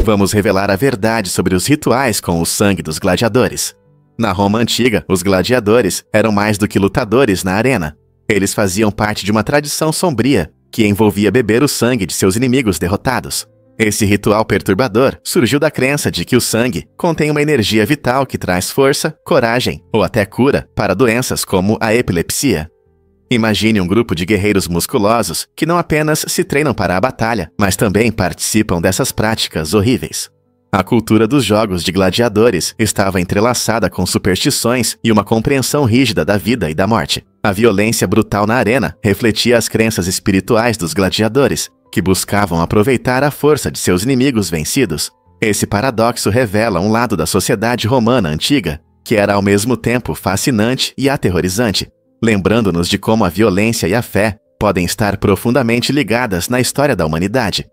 vamos revelar a verdade sobre os rituais com o sangue dos gladiadores. Na Roma antiga, os gladiadores eram mais do que lutadores na arena. Eles faziam parte de uma tradição sombria que envolvia beber o sangue de seus inimigos derrotados. Esse ritual perturbador surgiu da crença de que o sangue contém uma energia vital que traz força, coragem ou até cura para doenças como a epilepsia. Imagine um grupo de guerreiros musculosos que não apenas se treinam para a batalha, mas também participam dessas práticas horríveis. A cultura dos jogos de gladiadores estava entrelaçada com superstições e uma compreensão rígida da vida e da morte. A violência brutal na arena refletia as crenças espirituais dos gladiadores, que buscavam aproveitar a força de seus inimigos vencidos. Esse paradoxo revela um lado da sociedade romana antiga, que era ao mesmo tempo fascinante e aterrorizante, lembrando-nos de como a violência e a fé podem estar profundamente ligadas na história da humanidade.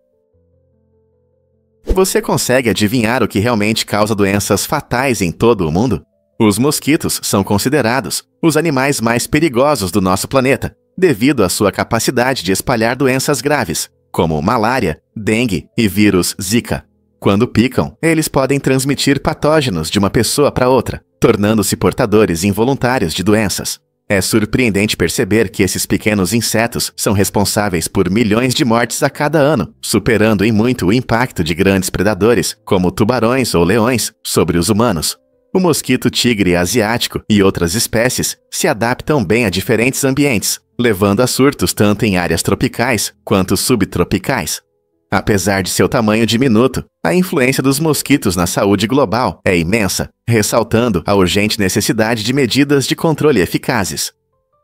Você consegue adivinhar o que realmente causa doenças fatais em todo o mundo? Os mosquitos são considerados os animais mais perigosos do nosso planeta, devido à sua capacidade de espalhar doenças graves, como malária, dengue e vírus Zika. Quando picam, eles podem transmitir patógenos de uma pessoa para outra, tornando-se portadores involuntários de doenças. É surpreendente perceber que esses pequenos insetos são responsáveis por milhões de mortes a cada ano, superando em muito o impacto de grandes predadores, como tubarões ou leões, sobre os humanos. O mosquito tigre asiático e outras espécies se adaptam bem a diferentes ambientes, levando a surtos tanto em áreas tropicais quanto subtropicais. Apesar de seu tamanho diminuto, a influência dos mosquitos na saúde global é imensa, ressaltando a urgente necessidade de medidas de controle eficazes.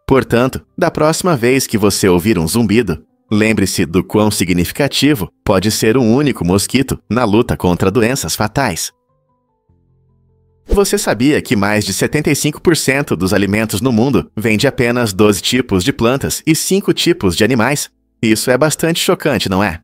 Portanto, da próxima vez que você ouvir um zumbido, lembre-se do quão significativo pode ser um único mosquito na luta contra doenças fatais. Você sabia que mais de 75% dos alimentos no mundo vem de apenas 12 tipos de plantas e 5 tipos de animais? Isso é bastante chocante, não é?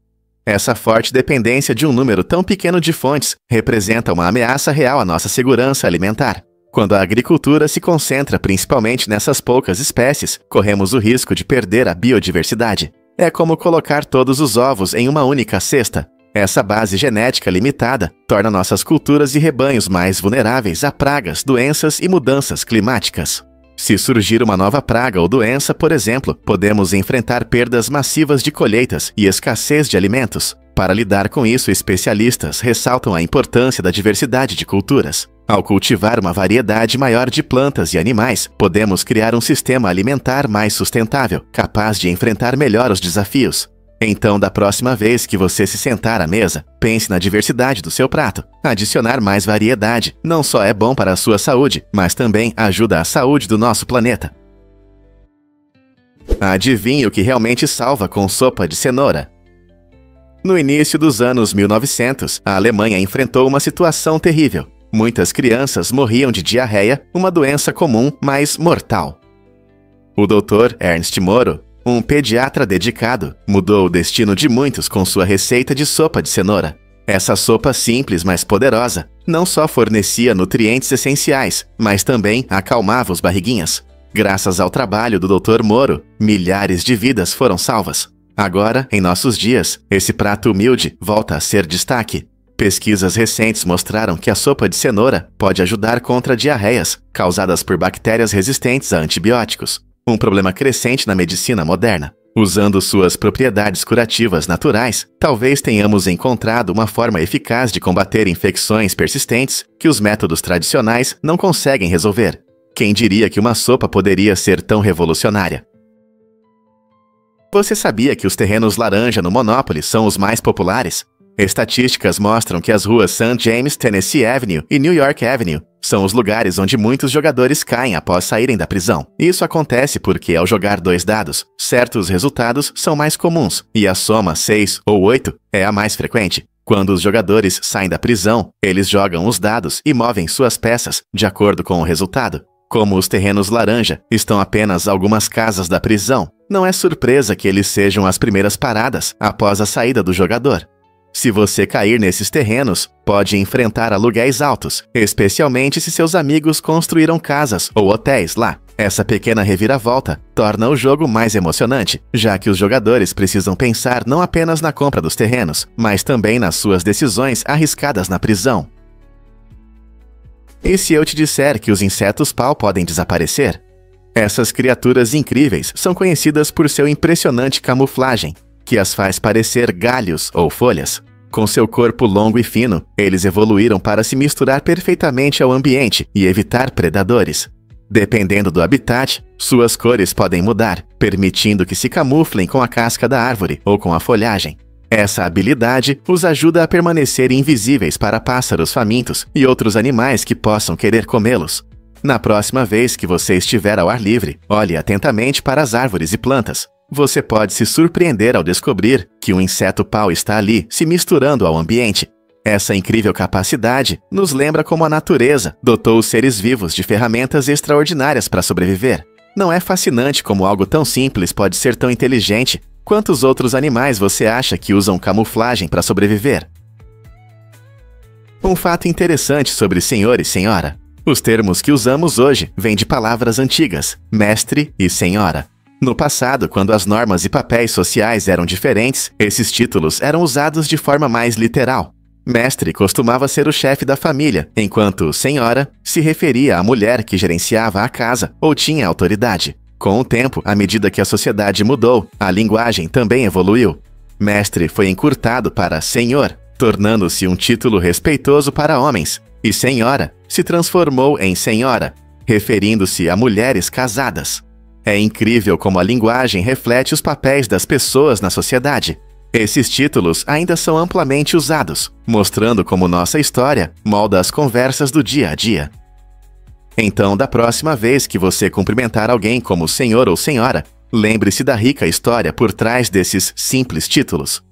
Essa forte dependência de um número tão pequeno de fontes representa uma ameaça real à nossa segurança alimentar. Quando a agricultura se concentra principalmente nessas poucas espécies, corremos o risco de perder a biodiversidade. É como colocar todos os ovos em uma única cesta. Essa base genética limitada torna nossas culturas e rebanhos mais vulneráveis a pragas, doenças e mudanças climáticas. Se surgir uma nova praga ou doença, por exemplo, podemos enfrentar perdas massivas de colheitas e escassez de alimentos. Para lidar com isso, especialistas ressaltam a importância da diversidade de culturas. Ao cultivar uma variedade maior de plantas e animais, podemos criar um sistema alimentar mais sustentável, capaz de enfrentar melhor os desafios. Então, da próxima vez que você se sentar à mesa, pense na diversidade do seu prato. Adicionar mais variedade não só é bom para a sua saúde, mas também ajuda a saúde do nosso planeta. Adivinhe o que realmente salva com sopa de cenoura? No início dos anos 1900, a Alemanha enfrentou uma situação terrível. Muitas crianças morriam de diarreia, uma doença comum, mas mortal. O Dr. Ernst Moro, um pediatra dedicado, mudou o destino de muitos com sua receita de sopa de cenoura. Essa sopa simples, mas poderosa, não só fornecia nutrientes essenciais, mas também acalmava os barriguinhas. Graças ao trabalho do Dr. Moro, milhares de vidas foram salvas. Agora, em nossos dias, esse prato humilde volta a ser destaque. Pesquisas recentes mostraram que a sopa de cenoura pode ajudar contra diarreias causadas por bactérias resistentes a antibióticos, um problema crescente na medicina moderna. Usando suas propriedades curativas naturais, talvez tenhamos encontrado uma forma eficaz de combater infecções persistentes que os métodos tradicionais não conseguem resolver. Quem diria que uma sopa poderia ser tão revolucionária? Você sabia que os terrenos laranja no Monopoly são os mais populares? Estatísticas mostram que as ruas St. James, Tennessee Avenue e New York Avenue são os lugares onde muitos jogadores caem após saírem da prisão. Isso acontece porque, ao jogar 2 dados, certos resultados são mais comuns, e a soma 6 ou 8 é a mais frequente. Quando os jogadores saem da prisão, eles jogam os dados e movem suas peças de acordo com o resultado. Como os terrenos laranja estão apenas algumas casas da prisão, não é surpresa que eles sejam as primeiras paradas após a saída do jogador. Se você cair nesses terrenos, pode enfrentar aluguéis altos, especialmente se seus amigos construíram casas ou hotéis lá. Essa pequena reviravolta torna o jogo mais emocionante, já que os jogadores precisam pensar não apenas na compra dos terrenos, mas também nas suas decisões arriscadas na prisão. E se eu te disser que os insetos-pau podem desaparecer? Essas criaturas incríveis são conhecidas por seu impressionante camuflagem, que as faz parecer galhos ou folhas. Com seu corpo longo e fino, eles evoluíram para se misturar perfeitamente ao ambiente e evitar predadores. Dependendo do habitat, suas cores podem mudar, permitindo que se camuflem com a casca da árvore ou com a folhagem. Essa habilidade os ajuda a permanecer invisíveis para pássaros famintos e outros animais que possam querer comê-los. Na próxima vez que você estiver ao ar livre, olhe atentamente para as árvores e plantas. Você pode se surpreender ao descobrir que um inseto-pau está ali, se misturando ao ambiente. Essa incrível capacidade nos lembra como a natureza dotou os seres vivos de ferramentas extraordinárias para sobreviver. Não é fascinante como algo tão simples pode ser tão inteligente? Quantos outros animais você acha que usam camuflagem para sobreviver? Um fato interessante sobre senhor e senhora. Os termos que usamos hoje vêm de palavras antigas, mestre e senhora. No passado, quando as normas e papéis sociais eram diferentes, esses títulos eram usados de forma mais literal. Mestre costumava ser o chefe da família, enquanto senhora se referia à mulher que gerenciava a casa ou tinha autoridade. Com o tempo, à medida que a sociedade mudou, a linguagem também evoluiu. Mestre foi encurtado para senhor, tornando-se um título respeitoso para homens, e senhora se transformou em senhora, referindo-se a mulheres casadas. É incrível como a linguagem reflete os papéis das pessoas na sociedade. Esses títulos ainda são amplamente usados, mostrando como nossa história molda as conversas do dia a dia. Então, da próxima vez que você cumprimentar alguém como senhor ou senhora, lembre-se da rica história por trás desses simples títulos.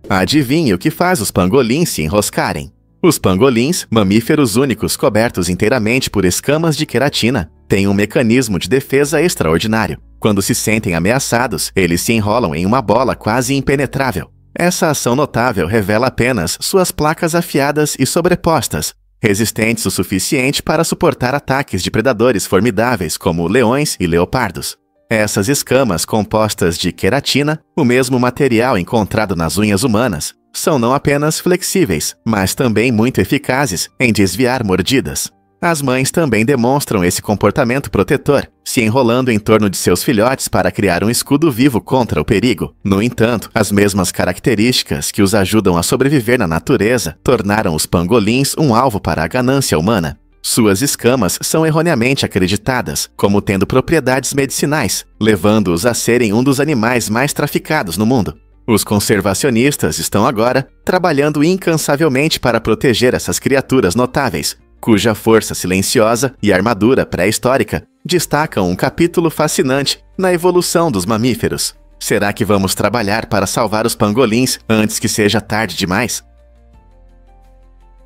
Adivinhe o que faz os pangolins se enroscarem? Os pangolins, mamíferos únicos cobertos inteiramente por escamas de queratina, têm um mecanismo de defesa extraordinário. Quando se sentem ameaçados, eles se enrolam em uma bola quase impenetrável. Essa ação notável revela apenas suas placas afiadas e sobrepostas, resistentes o suficiente para suportar ataques de predadores formidáveis como leões e leopardos. Essas escamas compostas de queratina, o mesmo material encontrado nas unhas humanas, são não apenas flexíveis, mas também muito eficazes em desviar mordidas. As mães também demonstram esse comportamento protetor, se enrolando em torno de seus filhotes para criar um escudo vivo contra o perigo. No entanto, as mesmas características que os ajudam a sobreviver na natureza tornaram os pangolins um alvo para a ganância humana. Suas escamas são erroneamente acreditadas como tendo propriedades medicinais, levando-os a serem um dos animais mais traficados no mundo. Os conservacionistas estão agora trabalhando incansavelmente para proteger essas criaturas notáveis, cuja força silenciosa e armadura pré-histórica destacam um capítulo fascinante na evolução dos mamíferos. Será que vamos trabalhar para salvar os pangolins antes que seja tarde demais?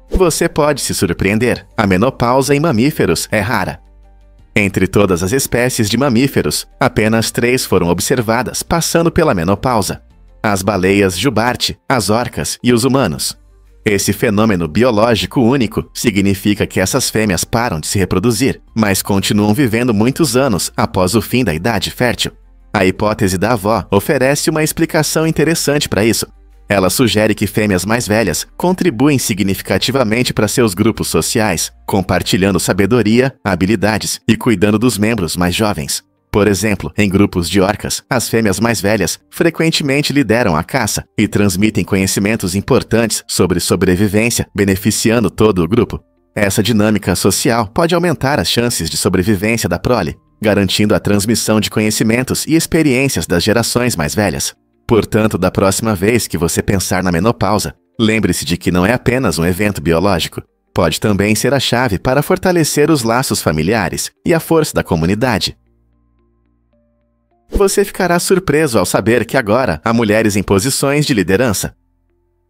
Você pode se surpreender. A menopausa em mamíferos é rara. Entre todas as espécies de mamíferos, apenas 3 foram observadas passando pela menopausa: as baleias jubarte, as orcas e os humanos. Esse fenômeno biológico único significa que essas fêmeas param de se reproduzir, mas continuam vivendo muitos anos após o fim da idade fértil. A hipótese da avó oferece uma explicação interessante para isso. Ela sugere que fêmeas mais velhas contribuem significativamente para seus grupos sociais, compartilhando sabedoria, habilidades e cuidando dos membros mais jovens. Por exemplo, em grupos de orcas, as fêmeas mais velhas frequentemente lideram a caça e transmitem conhecimentos importantes sobre sobrevivência, beneficiando todo o grupo. Essa dinâmica social pode aumentar as chances de sobrevivência da prole, garantindo a transmissão de conhecimentos e experiências das gerações mais velhas. Portanto, da próxima vez que você pensar na menopausa, lembre-se de que não é apenas um evento biológico. Pode também ser a chave para fortalecer os laços familiares e a força da comunidade. Você ficará surpreso ao saber que agora há mulheres em posições de liderança.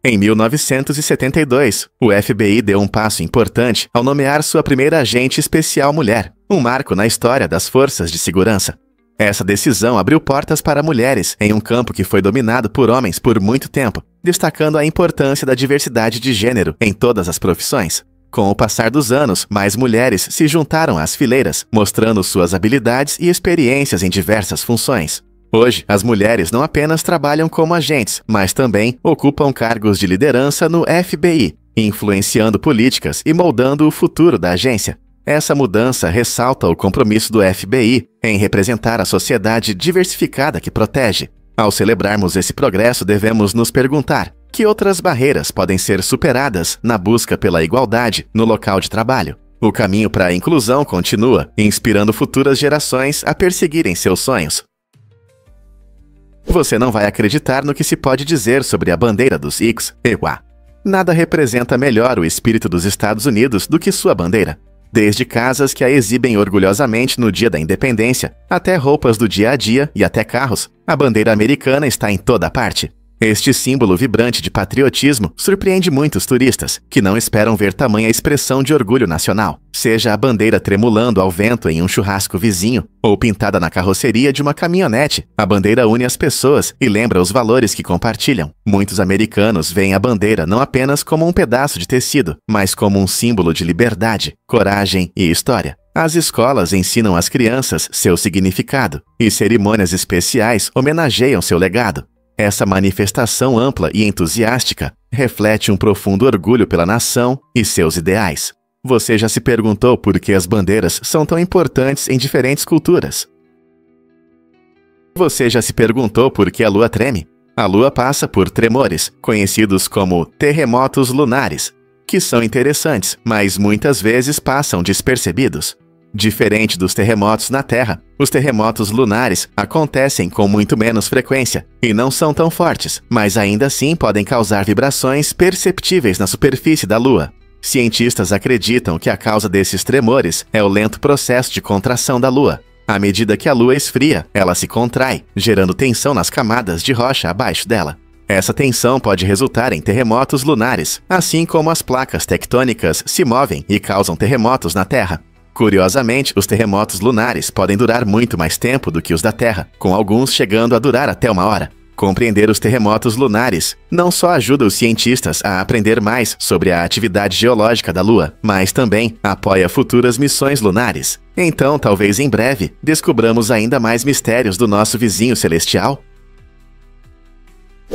Em 1972, o FBI deu um passo importante ao nomear sua primeira agente especial mulher, um marco na história das forças de segurança. Essa decisão abriu portas para mulheres em um campo que foi dominado por homens por muito tempo, destacando a importância da diversidade de gênero em todas as profissões. Com o passar dos anos, mais mulheres se juntaram às fileiras, mostrando suas habilidades e experiências em diversas funções. Hoje, as mulheres não apenas trabalham como agentes, mas também ocupam cargos de liderança no FBI, influenciando políticas e moldando o futuro da agência. Essa mudança ressalta o compromisso do FBI em representar a sociedade diversificada que protege. Ao celebrarmos esse progresso, devemos nos perguntar: que outras barreiras podem ser superadas na busca pela igualdade no local de trabalho? O caminho para a inclusão continua, inspirando futuras gerações a perseguirem seus sonhos. Você não vai acreditar no que se pode dizer sobre a bandeira dos Ix-Ewa. Nada representa melhor o espírito dos Estados Unidos do que sua bandeira. Desde casas que a exibem orgulhosamente no dia da independência, até roupas do dia a dia e até carros, a bandeira americana está em toda parte. Este símbolo vibrante de patriotismo surpreende muitos turistas, que não esperam ver tamanha expressão de orgulho nacional, seja a bandeira tremulando ao vento em um churrasco vizinho, ou pintada na carroceria de uma caminhonete. A bandeira une as pessoas e lembra os valores que compartilham. Muitos americanos veem a bandeira não apenas como um pedaço de tecido, mas como um símbolo de liberdade, coragem e história. As escolas ensinam às crianças seu significado, e cerimônias especiais homenageiam seu legado. Essa manifestação ampla e entusiástica reflete um profundo orgulho pela nação e seus ideais. Você já se perguntou por que as bandeiras são tão importantes em diferentes culturas? Você já se perguntou por que a Lua treme? A Lua passa por tremores, conhecidos como terremotos lunares, que são interessantes, mas muitas vezes passam despercebidos. Diferente dos terremotos na Terra, os terremotos lunares acontecem com muito menos frequência e não são tão fortes, mas ainda assim podem causar vibrações perceptíveis na superfície da Lua. Cientistas acreditam que a causa desses tremores é o lento processo de contração da Lua. À medida que a Lua esfria, ela se contrai, gerando tensão nas camadas de rocha abaixo dela. Essa tensão pode resultar em terremotos lunares, assim como as placas tectônicas se movem e causam terremotos na Terra. Curiosamente, os terremotos lunares podem durar muito mais tempo do que os da Terra, com alguns chegando a durar até 1 hora. Compreender os terremotos lunares não só ajuda os cientistas a aprender mais sobre a atividade geológica da Lua, mas também apoia futuras missões lunares. Então, talvez em breve, descobramos ainda mais mistérios do nosso vizinho celestial?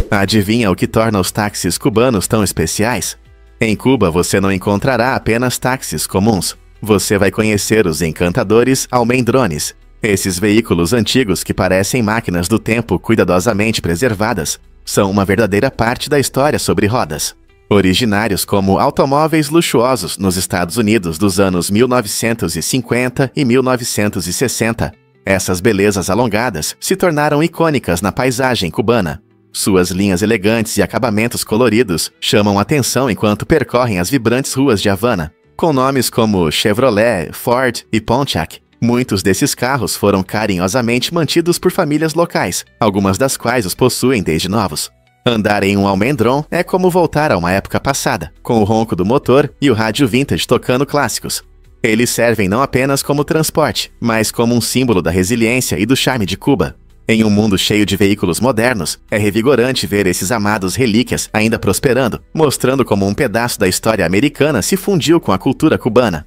Adivinha o que torna os táxis cubanos tão especiais? Em Cuba, você não encontrará apenas táxis comuns. Você vai conhecer os encantadores almendrones. Esses veículos antigos que parecem máquinas do tempo cuidadosamente preservadas são uma verdadeira parte da história sobre rodas. Originários como automóveis luxuosos nos Estados Unidos dos anos 1950 e 1960, essas belezas alongadas se tornaram icônicas na paisagem cubana. Suas linhas elegantes e acabamentos coloridos chamam atenção enquanto percorrem as vibrantes ruas de Havana. Com nomes como Chevrolet, Ford e Pontiac, muitos desses carros foram carinhosamente mantidos por famílias locais, algumas das quais os possuem desde novos. Andar em um Almendron é como voltar a uma época passada, com o ronco do motor e o rádio vintage tocando clássicos. Eles servem não apenas como transporte, mas como um símbolo da resiliência e do charme de Cuba. Em um mundo cheio de veículos modernos, é revigorante ver esses amados relíquias ainda prosperando, mostrando como um pedaço da história americana se fundiu com a cultura cubana.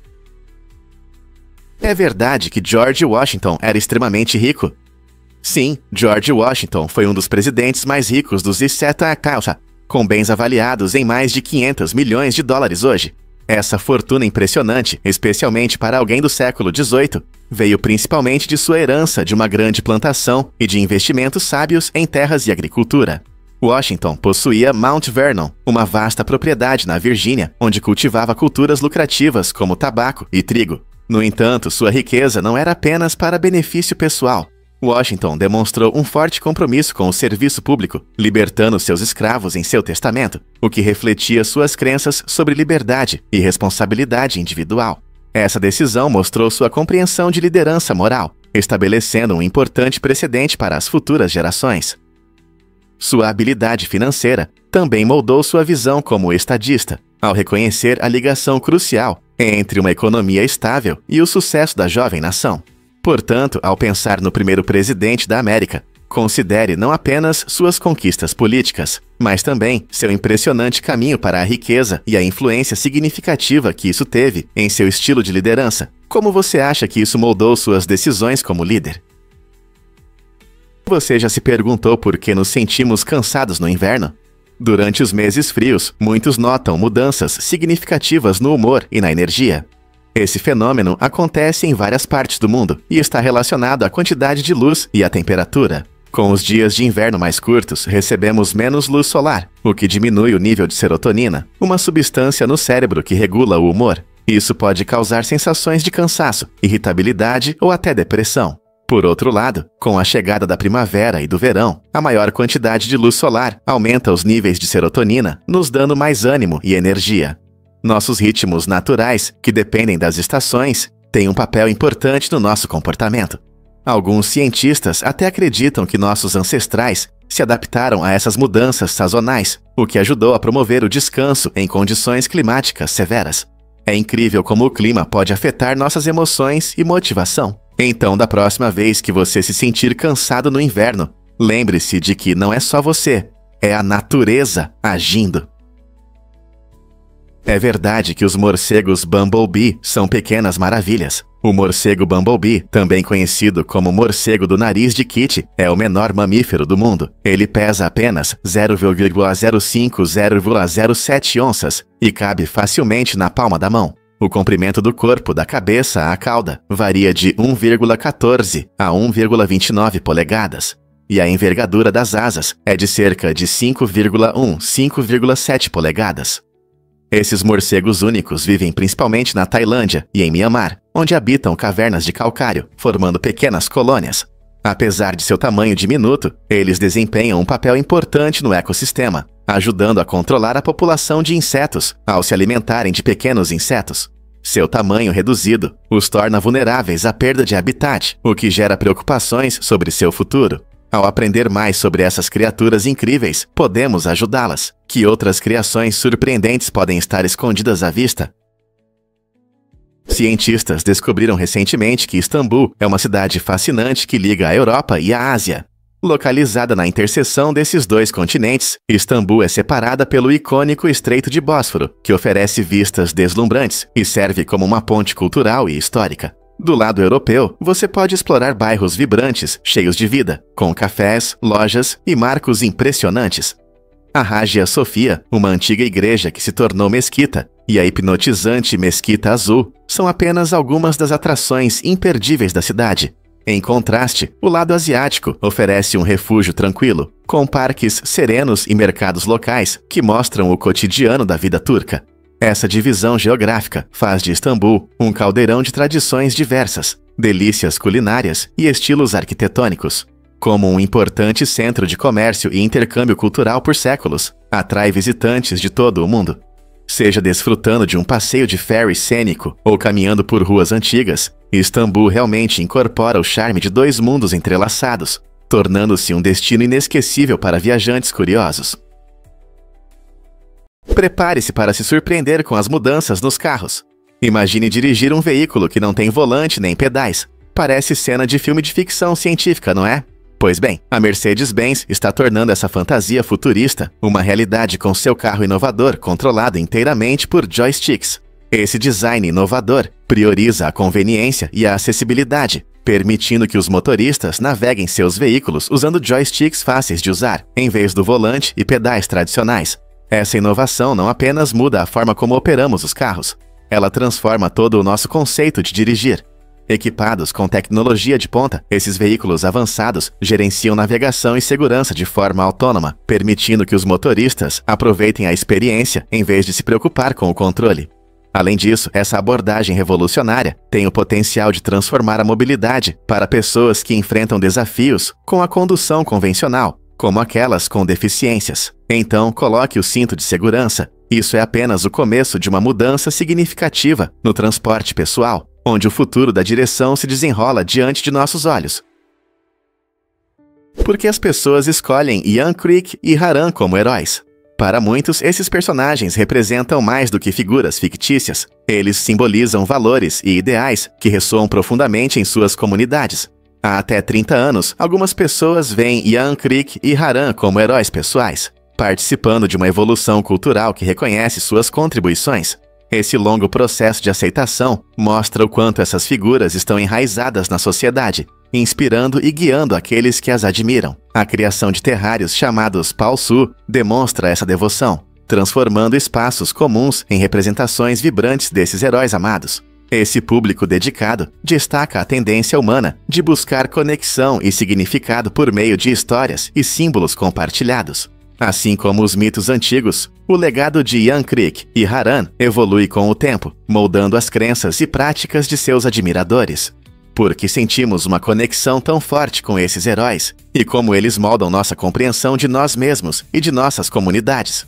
É verdade que George Washington era extremamente rico? Sim, George Washington foi um dos presidentes mais ricos dos USA, com bens avaliados em mais de 500 milhões de dólares hoje. Essa fortuna impressionante, especialmente para alguém do século XVIII, veio principalmente de sua herança de uma grande plantação e de investimentos sábios em terras e agricultura. Washington possuía Mount Vernon, uma vasta propriedade na Virgínia, onde cultivava culturas lucrativas como tabaco e trigo. No entanto, sua riqueza não era apenas para benefício pessoal. Washington demonstrou um forte compromisso com o serviço público, libertando seus escravos em seu testamento, o que refletia suas crenças sobre liberdade e responsabilidade individual. Essa decisão mostrou sua compreensão de liderança moral, estabelecendo um importante precedente para as futuras gerações. Sua habilidade financeira também moldou sua visão como estadista, ao reconhecer a ligação crucial entre uma economia estável e o sucesso da jovem nação. Portanto, ao pensar no primeiro presidente da América, considere não apenas suas conquistas políticas, mas também seu impressionante caminho para a riqueza e a influência significativa que isso teve em seu estilo de liderança. Como você acha que isso moldou suas decisões como líder? Você já se perguntou por que nos sentimos cansados no inverno? Durante os meses frios, muitos notam mudanças significativas no humor e na energia. Esse fenômeno acontece em várias partes do mundo e está relacionado à quantidade de luz e à temperatura. Com os dias de inverno mais curtos, recebemos menos luz solar, o que diminui o nível de serotonina, uma substância no cérebro que regula o humor. Isso pode causar sensações de cansaço, irritabilidade ou até depressão. Por outro lado, com a chegada da primavera e do verão, a maior quantidade de luz solar aumenta os níveis de serotonina, nos dando mais ânimo e energia. Nossos ritmos naturais, que dependem das estações, têm um papel importante no nosso comportamento. Alguns cientistas até acreditam que nossos ancestrais se adaptaram a essas mudanças sazonais, o que ajudou a promover o descanso em condições climáticas severas. É incrível como o clima pode afetar nossas emoções e motivação. Então, da próxima vez que você se sentir cansado no inverno, lembre-se de que não é só você, é a natureza agindo. É verdade que os morcegos Bumblebee são pequenas maravilhas. O morcego Bumblebee, também conhecido como morcego do nariz de Kitty, é o menor mamífero do mundo. Ele pesa apenas 0,05-0,07 onças e cabe facilmente na palma da mão. O comprimento do corpo, da cabeça à cauda, varia de 1,14 a 1,29 polegadas. E a envergadura das asas é de cerca de 5,7 polegadas. Esses morcegos únicos vivem principalmente na Tailândia e em Mianmar, onde habitam cavernas de calcário, formando pequenas colônias. Apesar de seu tamanho diminuto, eles desempenham um papel importante no ecossistema, ajudando a controlar a população de insetos ao se alimentarem de pequenos insetos. Seu tamanho reduzido os torna vulneráveis à perda de habitat, o que gera preocupações sobre seu futuro. Ao aprender mais sobre essas criaturas incríveis, podemos ajudá-las. Que outras criações surpreendentes podem estar escondidas à vista? Cientistas descobriram recentemente que Istambul é uma cidade fascinante que liga a Europa e a Ásia. Localizada na interseção desses dois continentes, Istambul é separada pelo icônico Estreito de Bósforo, que oferece vistas deslumbrantes e serve como uma ponte cultural e histórica. Do lado europeu, você pode explorar bairros vibrantes, cheios de vida, com cafés, lojas e marcos impressionantes. A Hagia Sophia, uma antiga igreja que se tornou mesquita, e a hipnotizante Mesquita Azul são apenas algumas das atrações imperdíveis da cidade. Em contraste, o lado asiático oferece um refúgio tranquilo, com parques serenos e mercados locais que mostram o cotidiano da vida turca. Essa divisão geográfica faz de Istambul um caldeirão de tradições diversas, delícias culinárias e estilos arquitetônicos. Como um importante centro de comércio e intercâmbio cultural por séculos, atrai visitantes de todo o mundo. Seja desfrutando de um passeio de ferry cênico ou caminhando por ruas antigas, Istambul realmente incorpora o charme de dois mundos entrelaçados, tornando-se um destino inesquecível para viajantes curiosos. Prepare-se para se surpreender com as mudanças nos carros. Imagine dirigir um veículo que não tem volante nem pedais. Parece cena de filme de ficção científica, não é? Pois bem, a Mercedes-Benz está tornando essa fantasia futurista uma realidade com seu carro inovador controlado inteiramente por joysticks. Esse design inovador prioriza a conveniência e a acessibilidade, permitindo que os motoristas naveguem seus veículos usando joysticks fáceis de usar, em vez do volante e pedais tradicionais. Essa inovação não apenas muda a forma como operamos os carros, ela transforma todo o nosso conceito de dirigir. Equipados com tecnologia de ponta, esses veículos avançados gerenciam navegação e segurança de forma autônoma, permitindo que os motoristas aproveitem a experiência em vez de se preocupar com o controle. Além disso, essa abordagem revolucionária tem o potencial de transformar a mobilidade para pessoas que enfrentam desafios com a condução convencional, como aquelas com deficiências. Então, coloque o cinto de segurança. Isso é apenas o começo de uma mudança significativa no transporte pessoal, onde o futuro da direção se desenrola diante de nossos olhos. Por que as pessoas escolhem Ian Creek e Haran como heróis? Para muitos, esses personagens representam mais do que figuras fictícias. Eles simbolizam valores e ideais que ressoam profundamente em suas comunidades. Há até 30 anos, algumas pessoas veem Ian Crick e Haran como heróis pessoais, participando de uma evolução cultural que reconhece suas contribuições. Esse longo processo de aceitação mostra o quanto essas figuras estão enraizadas na sociedade, inspirando e guiando aqueles que as admiram. A criação de terrários chamados Paosu demonstra essa devoção, transformando espaços comuns em representações vibrantes desses heróis amados. Esse público dedicado destaca a tendência humana de buscar conexão e significado por meio de histórias e símbolos compartilhados. Assim como os mitos antigos, o legado de Ian Crick e Haran evolui com o tempo, moldando as crenças e práticas de seus admiradores. Porque sentimos uma conexão tão forte com esses heróis, e como eles moldam nossa compreensão de nós mesmos e de nossas comunidades.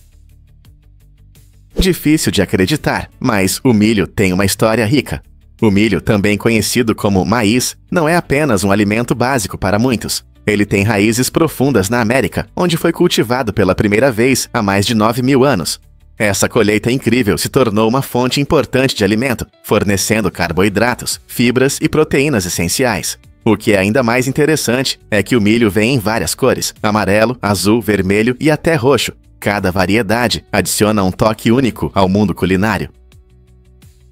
Difícil de acreditar, mas o milho tem uma história rica. O milho, também conhecido como maíz, não é apenas um alimento básico para muitos. Ele tem raízes profundas na América, onde foi cultivado pela primeira vez há mais de 9.000 anos. Essa colheita incrível se tornou uma fonte importante de alimento, fornecendo carboidratos, fibras e proteínas essenciais. O que é ainda mais interessante é que o milho vem em várias cores: amarelo, azul, vermelho e até roxo. Cada variedade adiciona um toque único ao mundo culinário.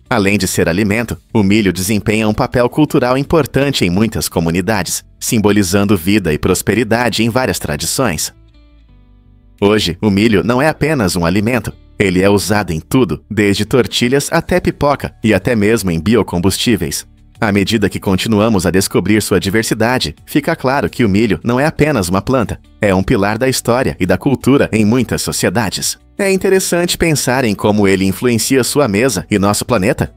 Além de ser alimento, o milho desempenha um papel cultural importante em muitas comunidades, simbolizando vida e prosperidade em várias tradições. Hoje, o milho não é apenas um alimento. Ele é usado em tudo, desde tortilhas até pipoca e até mesmo em biocombustíveis. À medida que continuamos a descobrir sua diversidade, fica claro que o milho não é apenas uma planta, é um pilar da história e da cultura em muitas sociedades. É interessante pensar em como ele influencia sua mesa e nosso planeta.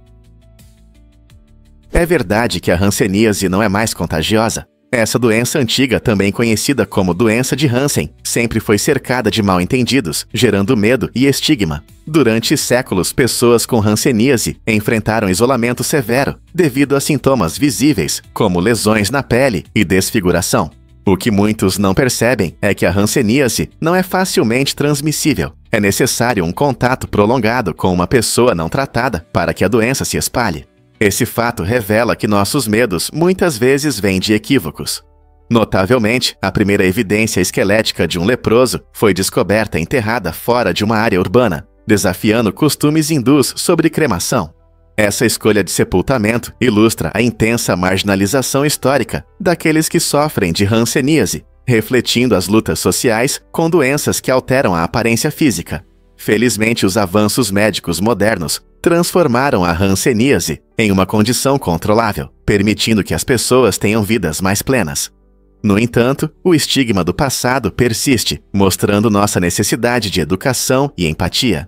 É verdade que a hanseníase não é mais contagiosa. Essa doença antiga, também conhecida como doença de Hansen, sempre foi cercada de mal-entendidos, gerando medo e estigma. Durante séculos, pessoas com hanseníase enfrentaram isolamento severo devido a sintomas visíveis, como lesões na pele e desfiguração. O que muitos não percebem é que a hanseníase não é facilmente transmissível. É necessário um contato prolongado com uma pessoa não tratada para que a doença se espalhe. Esse fato revela que nossos medos muitas vezes vêm de equívocos. Notavelmente, a primeira evidência esquelética de um leproso foi descoberta enterrada fora de uma área urbana, desafiando costumes hindus sobre cremação. Essa escolha de sepultamento ilustra a intensa marginalização histórica daqueles que sofrem de hanseníase, refletindo as lutas sociais com doenças que alteram a aparência física. Felizmente, os avanços médicos modernos transformaram a hanseníase em uma condição controlável, permitindo que as pessoas tenham vidas mais plenas. No entanto, o estigma do passado persiste, mostrando nossa necessidade de educação e empatia.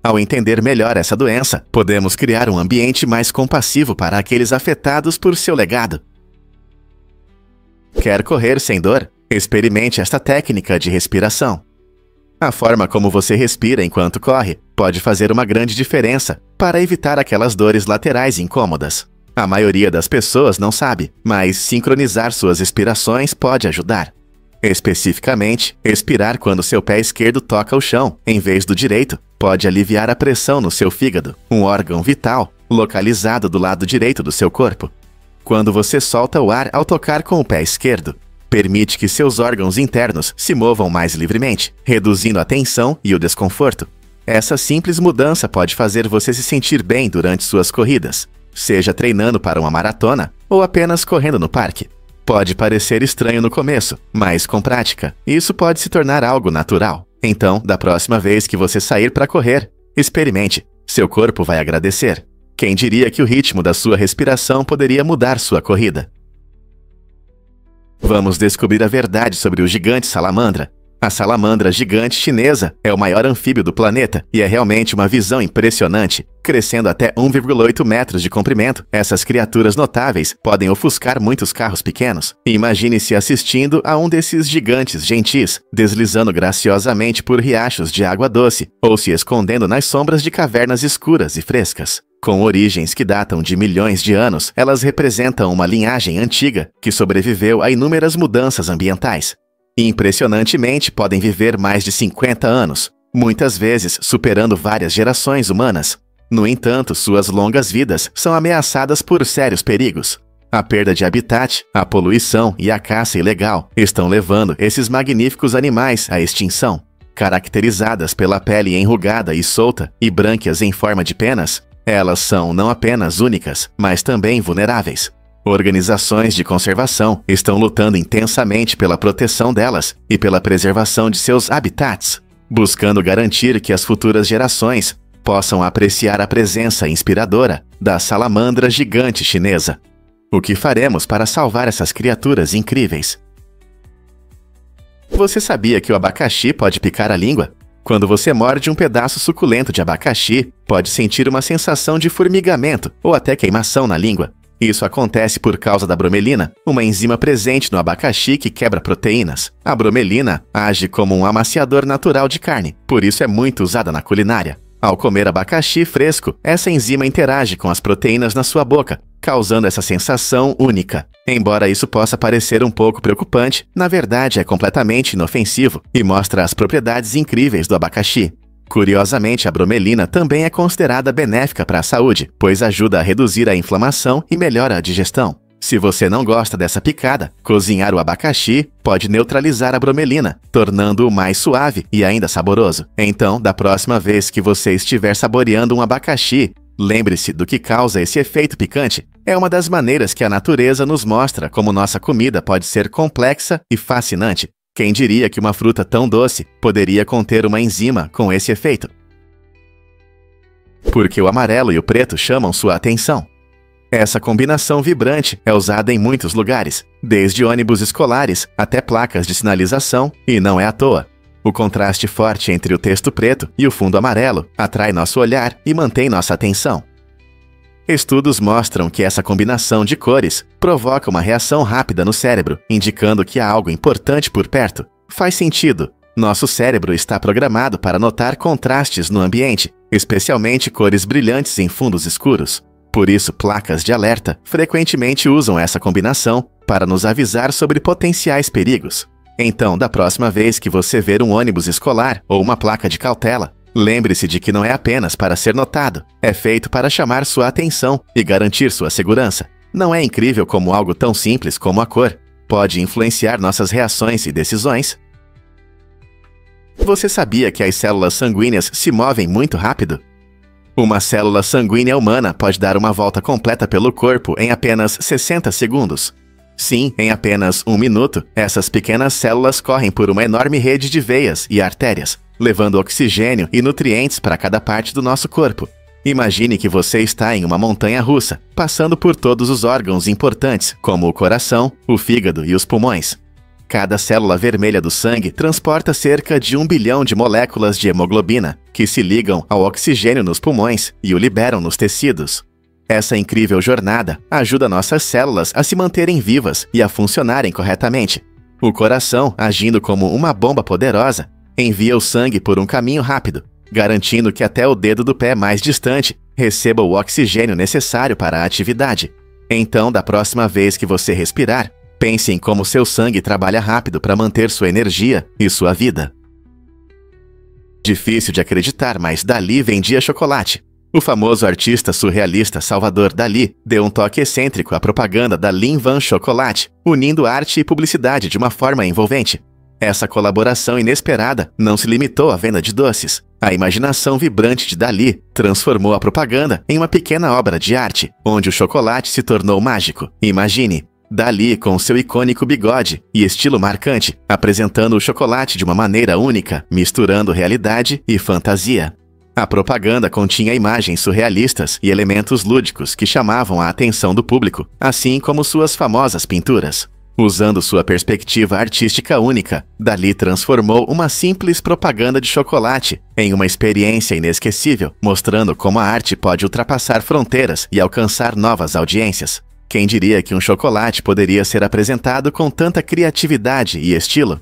Ao entender melhor essa doença, podemos criar um ambiente mais compassivo para aqueles afetados por seu legado. Quer correr sem dor? Experimente esta técnica de respiração. A forma como você respira enquanto corre pode fazer uma grande diferença para evitar aquelas dores laterais incômodas. A maioria das pessoas não sabe, mas sincronizar suas respirações pode ajudar. Especificamente, expirar quando seu pé esquerdo toca o chão, em vez do direito, pode aliviar a pressão no seu fígado, um órgão vital localizado do lado direito do seu corpo. Quando você solta o ar ao tocar com o pé esquerdo, permite que seus órgãos internos se movam mais livremente, reduzindo a tensão e o desconforto. Essa simples mudança pode fazer você se sentir bem durante suas corridas, seja treinando para uma maratona ou apenas correndo no parque. Pode parecer estranho no começo, mas com prática, isso pode se tornar algo natural. Então, da próxima vez que você sair para correr, experimente. Seu corpo vai agradecer. Quem diria que o ritmo da sua respiração poderia mudar sua corrida? Vamos descobrir a verdade sobre o gigante salamandra. A salamandra gigante chinesa é o maior anfíbio do planeta e é realmente uma visão impressionante. Crescendo até 1,8 metros de comprimento, essas criaturas notáveis podem ofuscar muitos carros pequenos. Imagine-se assistindo a um desses gigantes gentis, deslizando graciosamente por riachos de água doce ou se escondendo nas sombras de cavernas escuras e frescas. Com origens que datam de milhões de anos, elas representam uma linhagem antiga que sobreviveu a inúmeras mudanças ambientais. Impressionantemente, podem viver mais de 50 anos. muitas vezes superando várias gerações humanas. No entanto, suas longas vidas são ameaçadas por sérios perigos. A perda de habitat, a poluição e a caça ilegal estão levando esses magníficos animais à extinção. Caracterizadas pela pele enrugada e solta e brânquias em forma de penas, elas são não apenas únicas, mas também vulneráveis. Organizações de conservação estão lutando intensamente pela proteção delas e pela preservação de seus habitats, buscando garantir que as futuras gerações possam apreciar a presença inspiradora da salamandra gigante chinesa. O que faremos para salvar essas criaturas incríveis? Você sabia que o abacaxi pode picar a língua? Quando você morde um pedaço suculento de abacaxi, pode sentir uma sensação de formigamento ou até queimação na língua. Isso acontece por causa da bromelina, uma enzima presente no abacaxi que quebra proteínas. A bromelina age como um amaciador natural de carne, por isso é muito usada na culinária. Ao comer abacaxi fresco, essa enzima interage com as proteínas na sua boca, causando essa sensação única. Embora isso possa parecer um pouco preocupante, na verdade é completamente inofensivo e mostra as propriedades incríveis do abacaxi. Curiosamente, a bromelina também é considerada benéfica para a saúde, pois ajuda a reduzir a inflamação e melhora a digestão. Se você não gosta dessa picada, cozinhar o abacaxi pode neutralizar a bromelina, tornando-o mais suave e ainda saboroso. Então, da próxima vez que você estiver saboreando um abacaxi, lembre-se do que causa esse efeito picante. É uma das maneiras que a natureza nos mostra como nossa comida pode ser complexa e fascinante. Quem diria que uma fruta tão doce poderia conter uma enzima com esse efeito? Porque o amarelo e o preto chamam sua atenção. Essa combinação vibrante é usada em muitos lugares, desde ônibus escolares até placas de sinalização, e não é à toa. O contraste forte entre o texto preto e o fundo amarelo atrai nosso olhar e mantém nossa atenção. Estudos mostram que essa combinação de cores provoca uma reação rápida no cérebro, indicando que há algo importante por perto. Faz sentido. Nosso cérebro está programado para notar contrastes no ambiente, especialmente cores brilhantes em fundos escuros. Por isso, placas de alerta frequentemente usam essa combinação para nos avisar sobre potenciais perigos. Então, da próxima vez que você ver um ônibus escolar ou uma placa de cautela, lembre-se de que não é apenas para ser notado, é feito para chamar sua atenção e garantir sua segurança. Não é incrível como algo tão simples como a cor pode influenciar nossas reações e decisões? Você sabia que as células sanguíneas se movem muito rápido? Uma célula sanguínea humana pode dar uma volta completa pelo corpo em apenas 60 segundos. Sim, em apenas 1 minuto, essas pequenas células correm por uma enorme rede de veias e artérias, levando oxigênio e nutrientes para cada parte do nosso corpo. Imagine que você está em uma montanha-russa, passando por todos os órgãos importantes, como o coração, o fígado e os pulmões. Cada célula vermelha do sangue transporta cerca de 1 bilhão de moléculas de hemoglobina, que se ligam ao oxigênio nos pulmões e o liberam nos tecidos. Essa incrível jornada ajuda nossas células a se manterem vivas e a funcionarem corretamente. O coração, agindo como uma bomba poderosa, envia o sangue por um caminho rápido, garantindo que até o dedo do pé mais distante receba o oxigênio necessário para a atividade. Então, da próxima vez que você respirar, pense em como seu sangue trabalha rápido para manter sua energia e sua vida. Difícil de acreditar, mas Dalí vendia chocolate. O famoso artista surrealista Salvador Dalí deu um toque excêntrico à propaganda da Linvan Chocolate, unindo arte e publicidade de uma forma envolvente. Essa colaboração inesperada não se limitou à venda de doces. A imaginação vibrante de Dalí transformou a propaganda em uma pequena obra de arte, onde o chocolate se tornou mágico. Imagine Dalí com seu icônico bigode e estilo marcante, apresentando o chocolate de uma maneira única, misturando realidade e fantasia. A propaganda continha imagens surrealistas e elementos lúdicos que chamavam a atenção do público, assim como suas famosas pinturas. Usando sua perspectiva artística única, Dalí transformou uma simples propaganda de chocolate em uma experiência inesquecível, mostrando como a arte pode ultrapassar fronteiras e alcançar novas audiências. Quem diria que um chocolate poderia ser apresentado com tanta criatividade e estilo?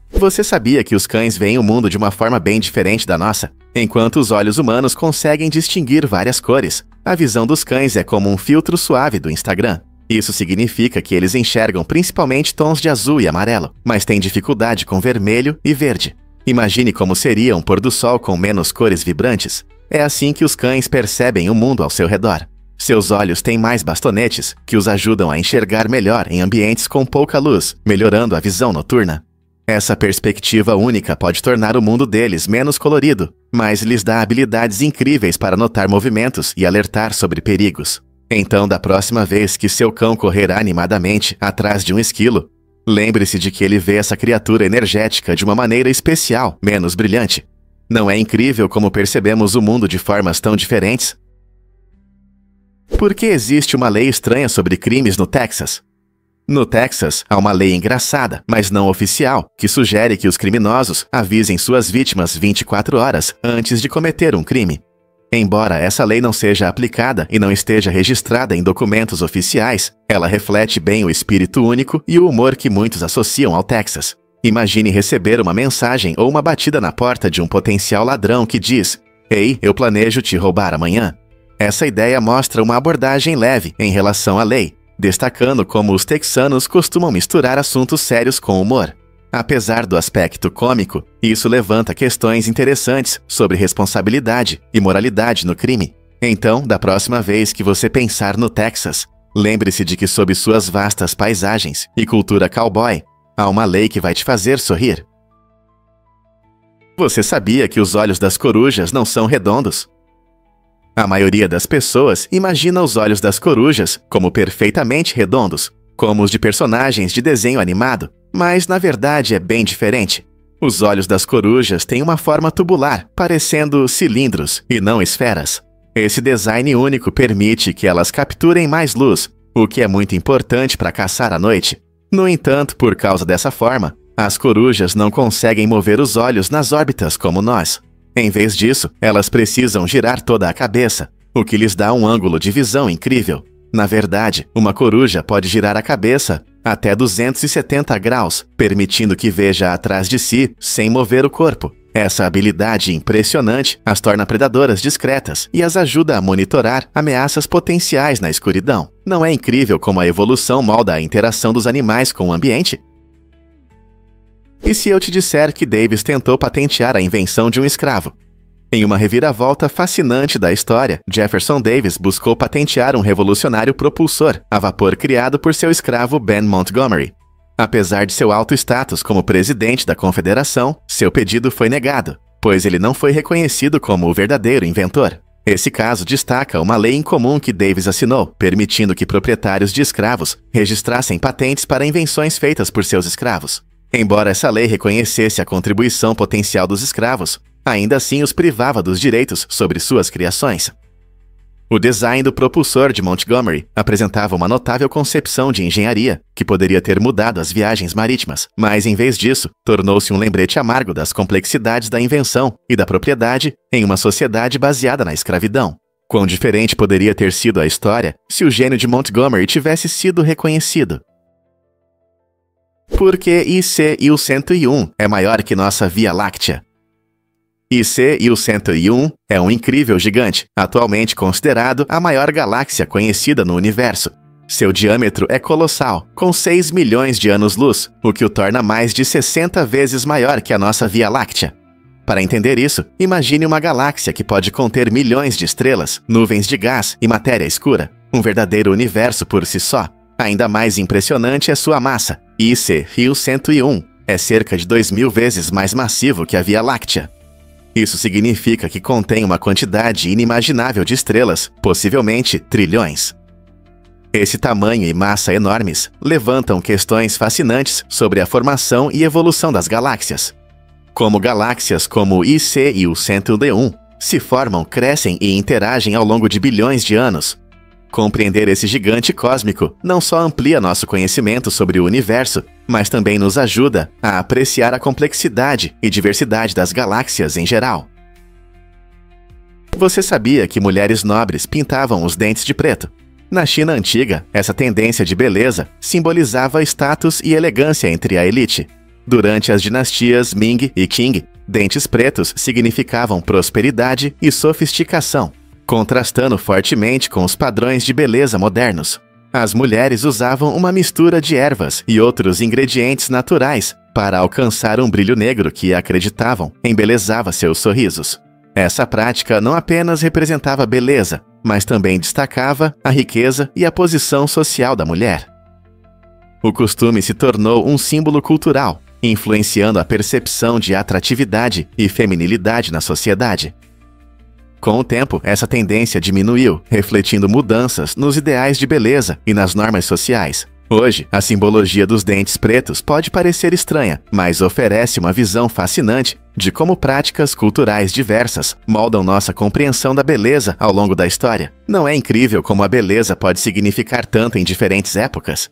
Você sabia que os cães veem o mundo de uma forma bem diferente da nossa? Enquanto os olhos humanos conseguem distinguir várias cores, a visão dos cães é como um filtro suave do Instagram. Isso significa que eles enxergam principalmente tons de azul e amarelo, mas têm dificuldade com vermelho e verde. Imagine como seria um pôr do sol com menos cores vibrantes. É assim que os cães percebem o mundo ao seu redor. Seus olhos têm mais bastonetes, que os ajudam a enxergar melhor em ambientes com pouca luz, melhorando a visão noturna. Essa perspectiva única pode tornar o mundo deles menos colorido, mas lhes dá habilidades incríveis para notar movimentos e alertar sobre perigos. Então, da próxima vez que seu cão correr animadamente atrás de um esquilo, lembre-se de que ele vê essa criatura energética de uma maneira especial, menos brilhante. Não é incrível como percebemos o mundo de formas tão diferentes? Por que existe uma lei estranha sobre crimes no Texas? No Texas, há uma lei engraçada, mas não oficial, que sugere que os criminosos avisem suas vítimas 24 horas antes de cometer um crime. Embora essa lei não seja aplicada e não esteja registrada em documentos oficiais, ela reflete bem o espírito único e o humor que muitos associam ao Texas. Imagine receber uma mensagem ou uma batida na porta de um potencial ladrão que diz: "Ei, eu planejo te roubar amanhã." Essa ideia mostra uma abordagem leve em relação à lei, destacando como os texanos costumam misturar assuntos sérios com humor. Apesar do aspecto cômico, isso levanta questões interessantes sobre responsabilidade e moralidade no crime. Então, da próxima vez que você pensar no Texas, lembre-se de que sob suas vastas paisagens e cultura cowboy, há uma lei que vai te fazer sorrir. Você sabia que os olhos das corujas não são redondos? A maioria das pessoas imagina os olhos das corujas como perfeitamente redondos, como os de personagens de desenho animado, mas na verdade é bem diferente. Os olhos das corujas têm uma forma tubular, parecendo cilindros e não esferas. Esse design único permite que elas capturem mais luz, o que é muito importante para caçar à noite. No entanto, por causa dessa forma, as corujas não conseguem mover os olhos nas órbitas como nós. Em vez disso, elas precisam girar toda a cabeça, o que lhes dá um ângulo de visão incrível. Na verdade, uma coruja pode girar a cabeça até 270 graus, permitindo que veja atrás de si sem mover o corpo. Essa habilidade impressionante as torna predadoras discretas e as ajuda a monitorar ameaças potenciais na escuridão. Não é incrível como a evolução molda a interação dos animais com o ambiente? E se eu te disser que Davis tentou patentear a invenção de um escravo? Em uma reviravolta fascinante da história, Jefferson Davis buscou patentear um revolucionário propulsor a vapor criado por seu escravo Ben Montgomery. Apesar de seu alto status como presidente da Confederação, seu pedido foi negado, pois ele não foi reconhecido como o verdadeiro inventor. Esse caso destaca uma lei incomum que Davis assinou, permitindo que proprietários de escravos registrassem patentes para invenções feitas por seus escravos. Embora essa lei reconhecesse a contribuição potencial dos escravos, ainda assim os privava dos direitos sobre suas criações. O design do propulsor de Montgomery apresentava uma notável concepção de engenharia que poderia ter mudado as viagens marítimas, mas em vez disso, tornou-se um lembrete amargo das complexidades da invenção e da propriedade em uma sociedade baseada na escravidão. Quão diferente poderia ter sido a história se o gênio de Montgomery tivesse sido reconhecido? Por que IC 101 é maior que nossa Via Láctea? IC 101 é um incrível gigante, atualmente considerado a maior galáxia conhecida no universo. Seu diâmetro é colossal, com 6 milhões de anos-luz, o que o torna mais de 60 vezes maior que a nossa Via Láctea. Para entender isso, imagine uma galáxia que pode conter milhões de estrelas, nuvens de gás e matéria escura, um verdadeiro universo por si só. Ainda mais impressionante é sua massa. IC 101 é cerca de 2.000 vezes mais massivo que a Via Láctea. Isso significa que contém uma quantidade inimaginável de estrelas, possivelmente trilhões. Esse tamanho e massa enormes levantam questões fascinantes sobre a formação e evolução das galáxias. Como galáxias como IC 101 se formam, crescem e interagem ao longo de bilhões de anos. Compreender esse gigante cósmico não só amplia nosso conhecimento sobre o universo, mas também nos ajuda a apreciar a complexidade e diversidade das galáxias em geral. Você sabia que mulheres nobres pintavam os dentes de preto? Na China antiga, essa tendência de beleza simbolizava status e elegância entre a elite. Durante as dinastias Ming e Qing, dentes pretos significavam prosperidade e sofisticação, contrastando fortemente com os padrões de beleza modernos. As mulheres usavam uma mistura de ervas e outros ingredientes naturais para alcançar um brilho negro que, acreditavam, embelezava seus sorrisos. Essa prática não apenas representava beleza, mas também destacava a riqueza e a posição social da mulher. O costume se tornou um símbolo cultural, influenciando a percepção de atratividade e feminilidade na sociedade. Com o tempo, essa tendência diminuiu, refletindo mudanças nos ideais de beleza e nas normas sociais. Hoje, a simbologia dos dentes pretos pode parecer estranha, mas oferece uma visão fascinante de como práticas culturais diversas moldam nossa compreensão da beleza ao longo da história. Não é incrível como a beleza pode significar tanto em diferentes épocas?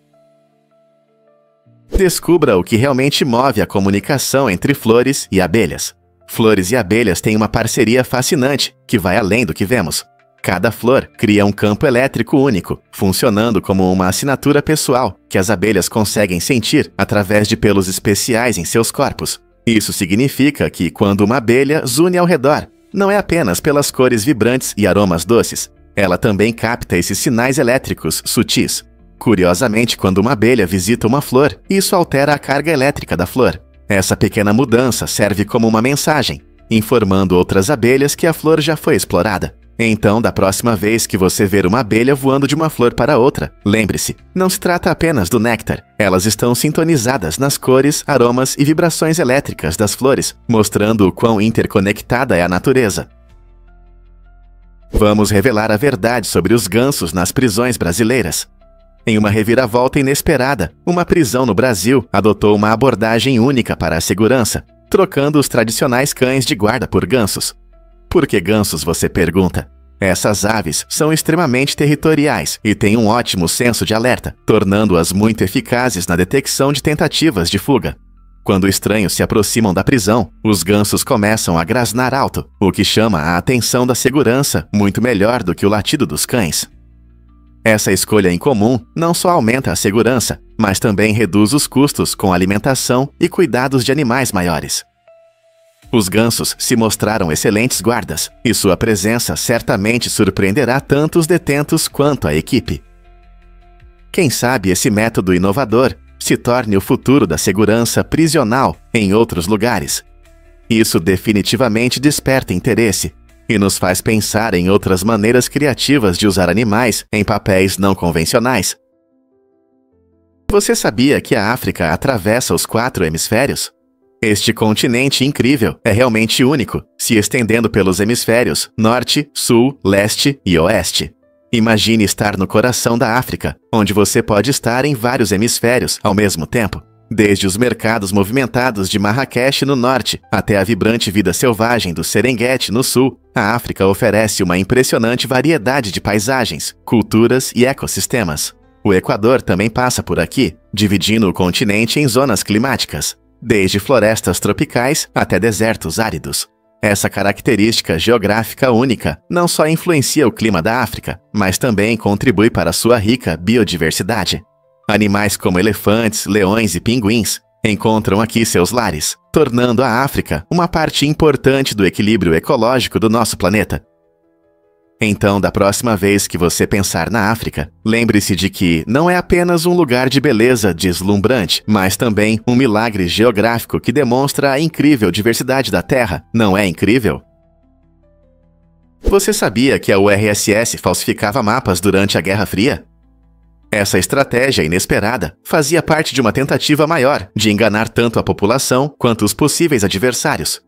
Descubra o que realmente move a comunicação entre flores e abelhas. Flores e abelhas têm uma parceria fascinante que vai além do que vemos. Cada flor cria um campo elétrico único, funcionando como uma assinatura pessoal que as abelhas conseguem sentir através de pelos especiais em seus corpos. Isso significa que quando uma abelha zune ao redor, não é apenas pelas cores vibrantes e aromas doces, ela também capta esses sinais elétricos sutis. Curiosamente, quando uma abelha visita uma flor, isso altera a carga elétrica da flor. Essa pequena mudança serve como uma mensagem, informando outras abelhas que a flor já foi explorada. Então, da próxima vez que você ver uma abelha voando de uma flor para outra, lembre-se, não se trata apenas do néctar. Elas estão sintonizadas nas cores, aromas e vibrações elétricas das flores, mostrando o quão interconectada é a natureza. Vamos revelar a verdade sobre os gansos nas prisões brasileiras. Em uma reviravolta inesperada, uma prisão no Brasil adotou uma abordagem única para a segurança, trocando os tradicionais cães de guarda por gansos. Por que gansos, você pergunta? Essas aves são extremamente territoriais e têm um ótimo senso de alerta, tornando-as muito eficazes na detecção de tentativas de fuga. Quando estranhos se aproximam da prisão, os gansos começam a grasnar alto, o que chama a atenção da segurança muito melhor do que o latido dos cães. Essa escolha incomum não só aumenta a segurança, mas também reduz os custos com alimentação e cuidados de animais maiores. Os gansos se mostraram excelentes guardas, e sua presença certamente surpreenderá tanto os detentos quanto a equipe. Quem sabe esse método inovador se torne o futuro da segurança prisional em outros lugares. Isso definitivamente desperta interesse e nos faz pensar em outras maneiras criativas de usar animais em papéis não convencionais. Você sabia que a África atravessa os 4 hemisférios? Este continente incrível é realmente único, se estendendo pelos hemisférios Norte, Sul, Leste e Oeste. Imagine estar no coração da África, onde você pode estar em vários hemisférios ao mesmo tempo. Desde os mercados movimentados de Marrakech no norte até a vibrante vida selvagem do Serengeti no sul, a África oferece uma impressionante variedade de paisagens, culturas e ecossistemas. O Equador também passa por aqui, dividindo o continente em zonas climáticas, desde florestas tropicais até desertos áridos. Essa característica geográfica única não só influencia o clima da África, mas também contribui para sua rica biodiversidade. Animais como elefantes, leões e pinguins encontram aqui seus lares, tornando a África uma parte importante do equilíbrio ecológico do nosso planeta. Então, da próxima vez que você pensar na África, lembre-se de que não é apenas um lugar de beleza deslumbrante, mas também um milagre geográfico que demonstra a incrível diversidade da Terra. Não é incrível? Você sabia que a URSS falsificava mapas durante a Guerra Fria? Essa estratégia inesperada fazia parte de uma tentativa maior de enganar tanto a população quanto os possíveis adversários.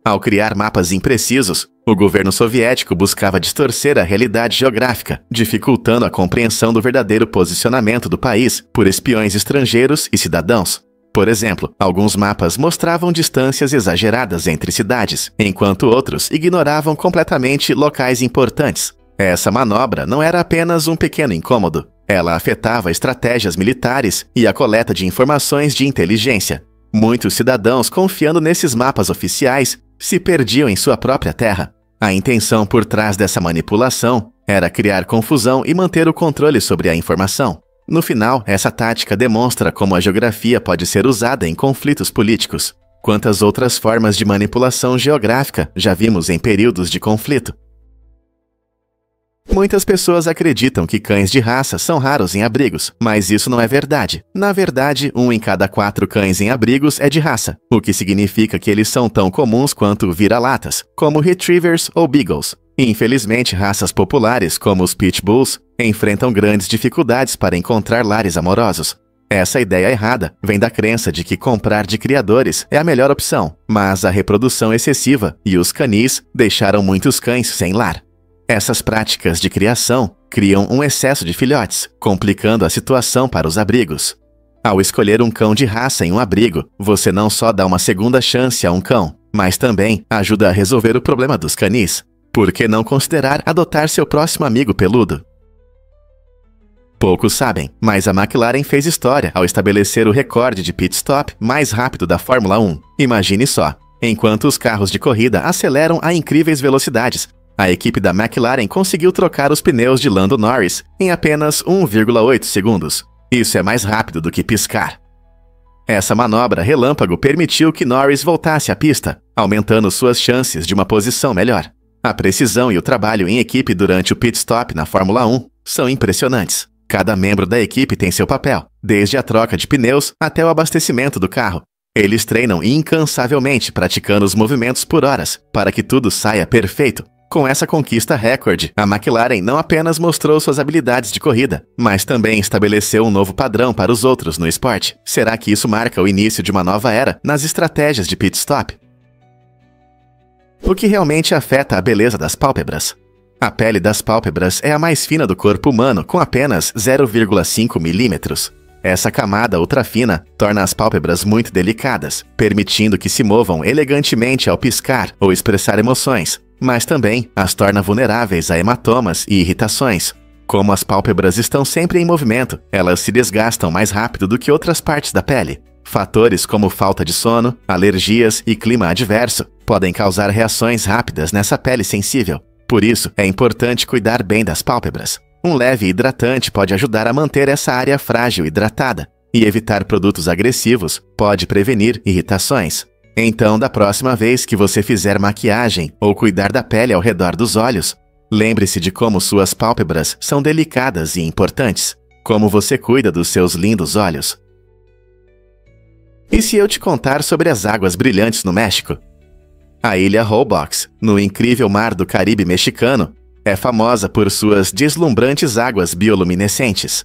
Ao criar mapas imprecisos, o governo soviético buscava distorcer a realidade geográfica, dificultando a compreensão do verdadeiro posicionamento do país por espiões estrangeiros e cidadãos. Por exemplo, alguns mapas mostravam distâncias exageradas entre cidades, enquanto outros ignoravam completamente locais importantes. Essa manobra não era apenas um pequeno incômodo. Ela afetava estratégias militares e a coleta de informações de inteligência. Muitos cidadãos, confiando nesses mapas oficiais, se perdiam em sua própria terra. A intenção por trás dessa manipulação era criar confusão e manter o controle sobre a informação. No final, essa tática demonstra como a geografia pode ser usada em conflitos políticos. Quantas outras formas de manipulação geográfica já vimos em períodos de conflito? Muitas pessoas acreditam que cães de raça são raros em abrigos, mas isso não é verdade. Na verdade, 1 em cada 4 cães em abrigos é de raça, o que significa que eles são tão comuns quanto vira-latas, como retrievers ou beagles. Infelizmente, raças populares, como os pitbulls, enfrentam grandes dificuldades para encontrar lares amorosos. Essa ideia errada vem da crença de que comprar de criadores é a melhor opção, mas a reprodução excessiva e os canis deixaram muitos cães sem lar. Essas práticas de criação criam um excesso de filhotes, complicando a situação para os abrigos. Ao escolher um cão de raça em um abrigo, você não só dá uma segunda chance a um cão, mas também ajuda a resolver o problema dos canis. Por que não considerar adotar seu próximo amigo peludo? Poucos sabem, mas a McLaren fez história ao estabelecer o recorde de pit stop mais rápido da Fórmula 1. Imagine só, enquanto os carros de corrida aceleram a incríveis velocidades, a equipe da McLaren conseguiu trocar os pneus de Lando Norris em apenas 1,8 segundos. Isso é mais rápido do que piscar. Essa manobra relâmpago permitiu que Norris voltasse à pista, aumentando suas chances de uma posição melhor. A precisão e o trabalho em equipe durante o pit stop na Fórmula 1 são impressionantes. Cada membro da equipe tem seu papel, desde a troca de pneus até o abastecimento do carro. Eles treinam incansavelmente praticando os movimentos por horas, para que tudo saia perfeito. Com essa conquista recorde, a McLaren não apenas mostrou suas habilidades de corrida, mas também estabeleceu um novo padrão para os outros no esporte. Será que isso marca o início de uma nova era nas estratégias de pit stop? O que realmente afeta a beleza das pálpebras? A pele das pálpebras é a mais fina do corpo humano, com apenas 0,5 milímetros. Essa camada ultrafina torna as pálpebras muito delicadas, permitindo que se movam elegantemente ao piscar ou expressar emoções, mas também as torna vulneráveis a hematomas e irritações. Como as pálpebras estão sempre em movimento, elas se desgastam mais rápido do que outras partes da pele. Fatores como falta de sono, alergias e clima adverso podem causar reações rápidas nessa pele sensível. Por isso, é importante cuidar bem das pálpebras. Um leve hidratante pode ajudar a manter essa área frágil hidratada, e evitar produtos agressivos pode prevenir irritações. Então, da próxima vez que você fizer maquiagem ou cuidar da pele ao redor dos olhos, lembre-se de como suas pálpebras são delicadas e importantes, como você cuida dos seus lindos olhos. E se eu te contar sobre as águas brilhantes no México? A ilha Holbox, no incrível mar do Caribe mexicano, é famosa por suas deslumbrantes águas bioluminescentes.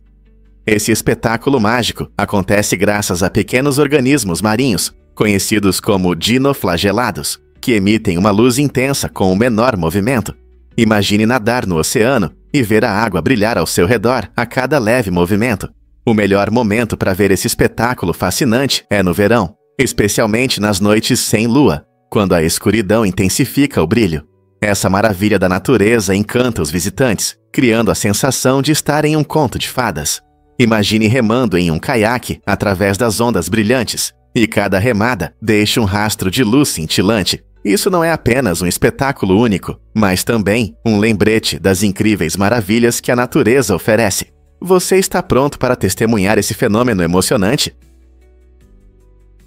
Esse espetáculo mágico acontece graças a pequenos organismos marinhos, conhecidos como dinoflagelados, que emitem uma luz intensa com o menor movimento. Imagine nadar no oceano e ver a água brilhar ao seu redor a cada leve movimento. O melhor momento para ver esse espetáculo fascinante é no verão, especialmente nas noites sem lua, quando a escuridão intensifica o brilho. Essa maravilha da natureza encanta os visitantes, criando a sensação de estar em um conto de fadas. Imagine remando em um caiaque através das ondas brilhantes, e cada remada deixa um rastro de luz cintilante. Isso não é apenas um espetáculo único, mas também um lembrete das incríveis maravilhas que a natureza oferece. Você está pronto para testemunhar esse fenômeno emocionante?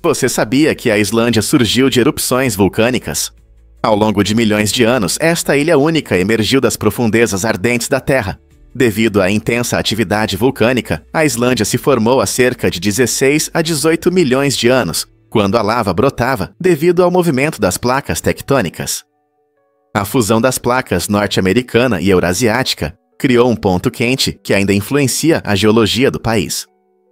Você sabia que a Islândia surgiu de erupções vulcânicas? Ao longo de milhões de anos, esta ilha única emergiu das profundezas ardentes da Terra. Devido à intensa atividade vulcânica, a Islândia se formou há cerca de 16 a 18 milhões de anos, quando a lava brotava devido ao movimento das placas tectônicas. A fusão das placas norte-americana e eurasiática criou um ponto quente que ainda influencia a geologia do país.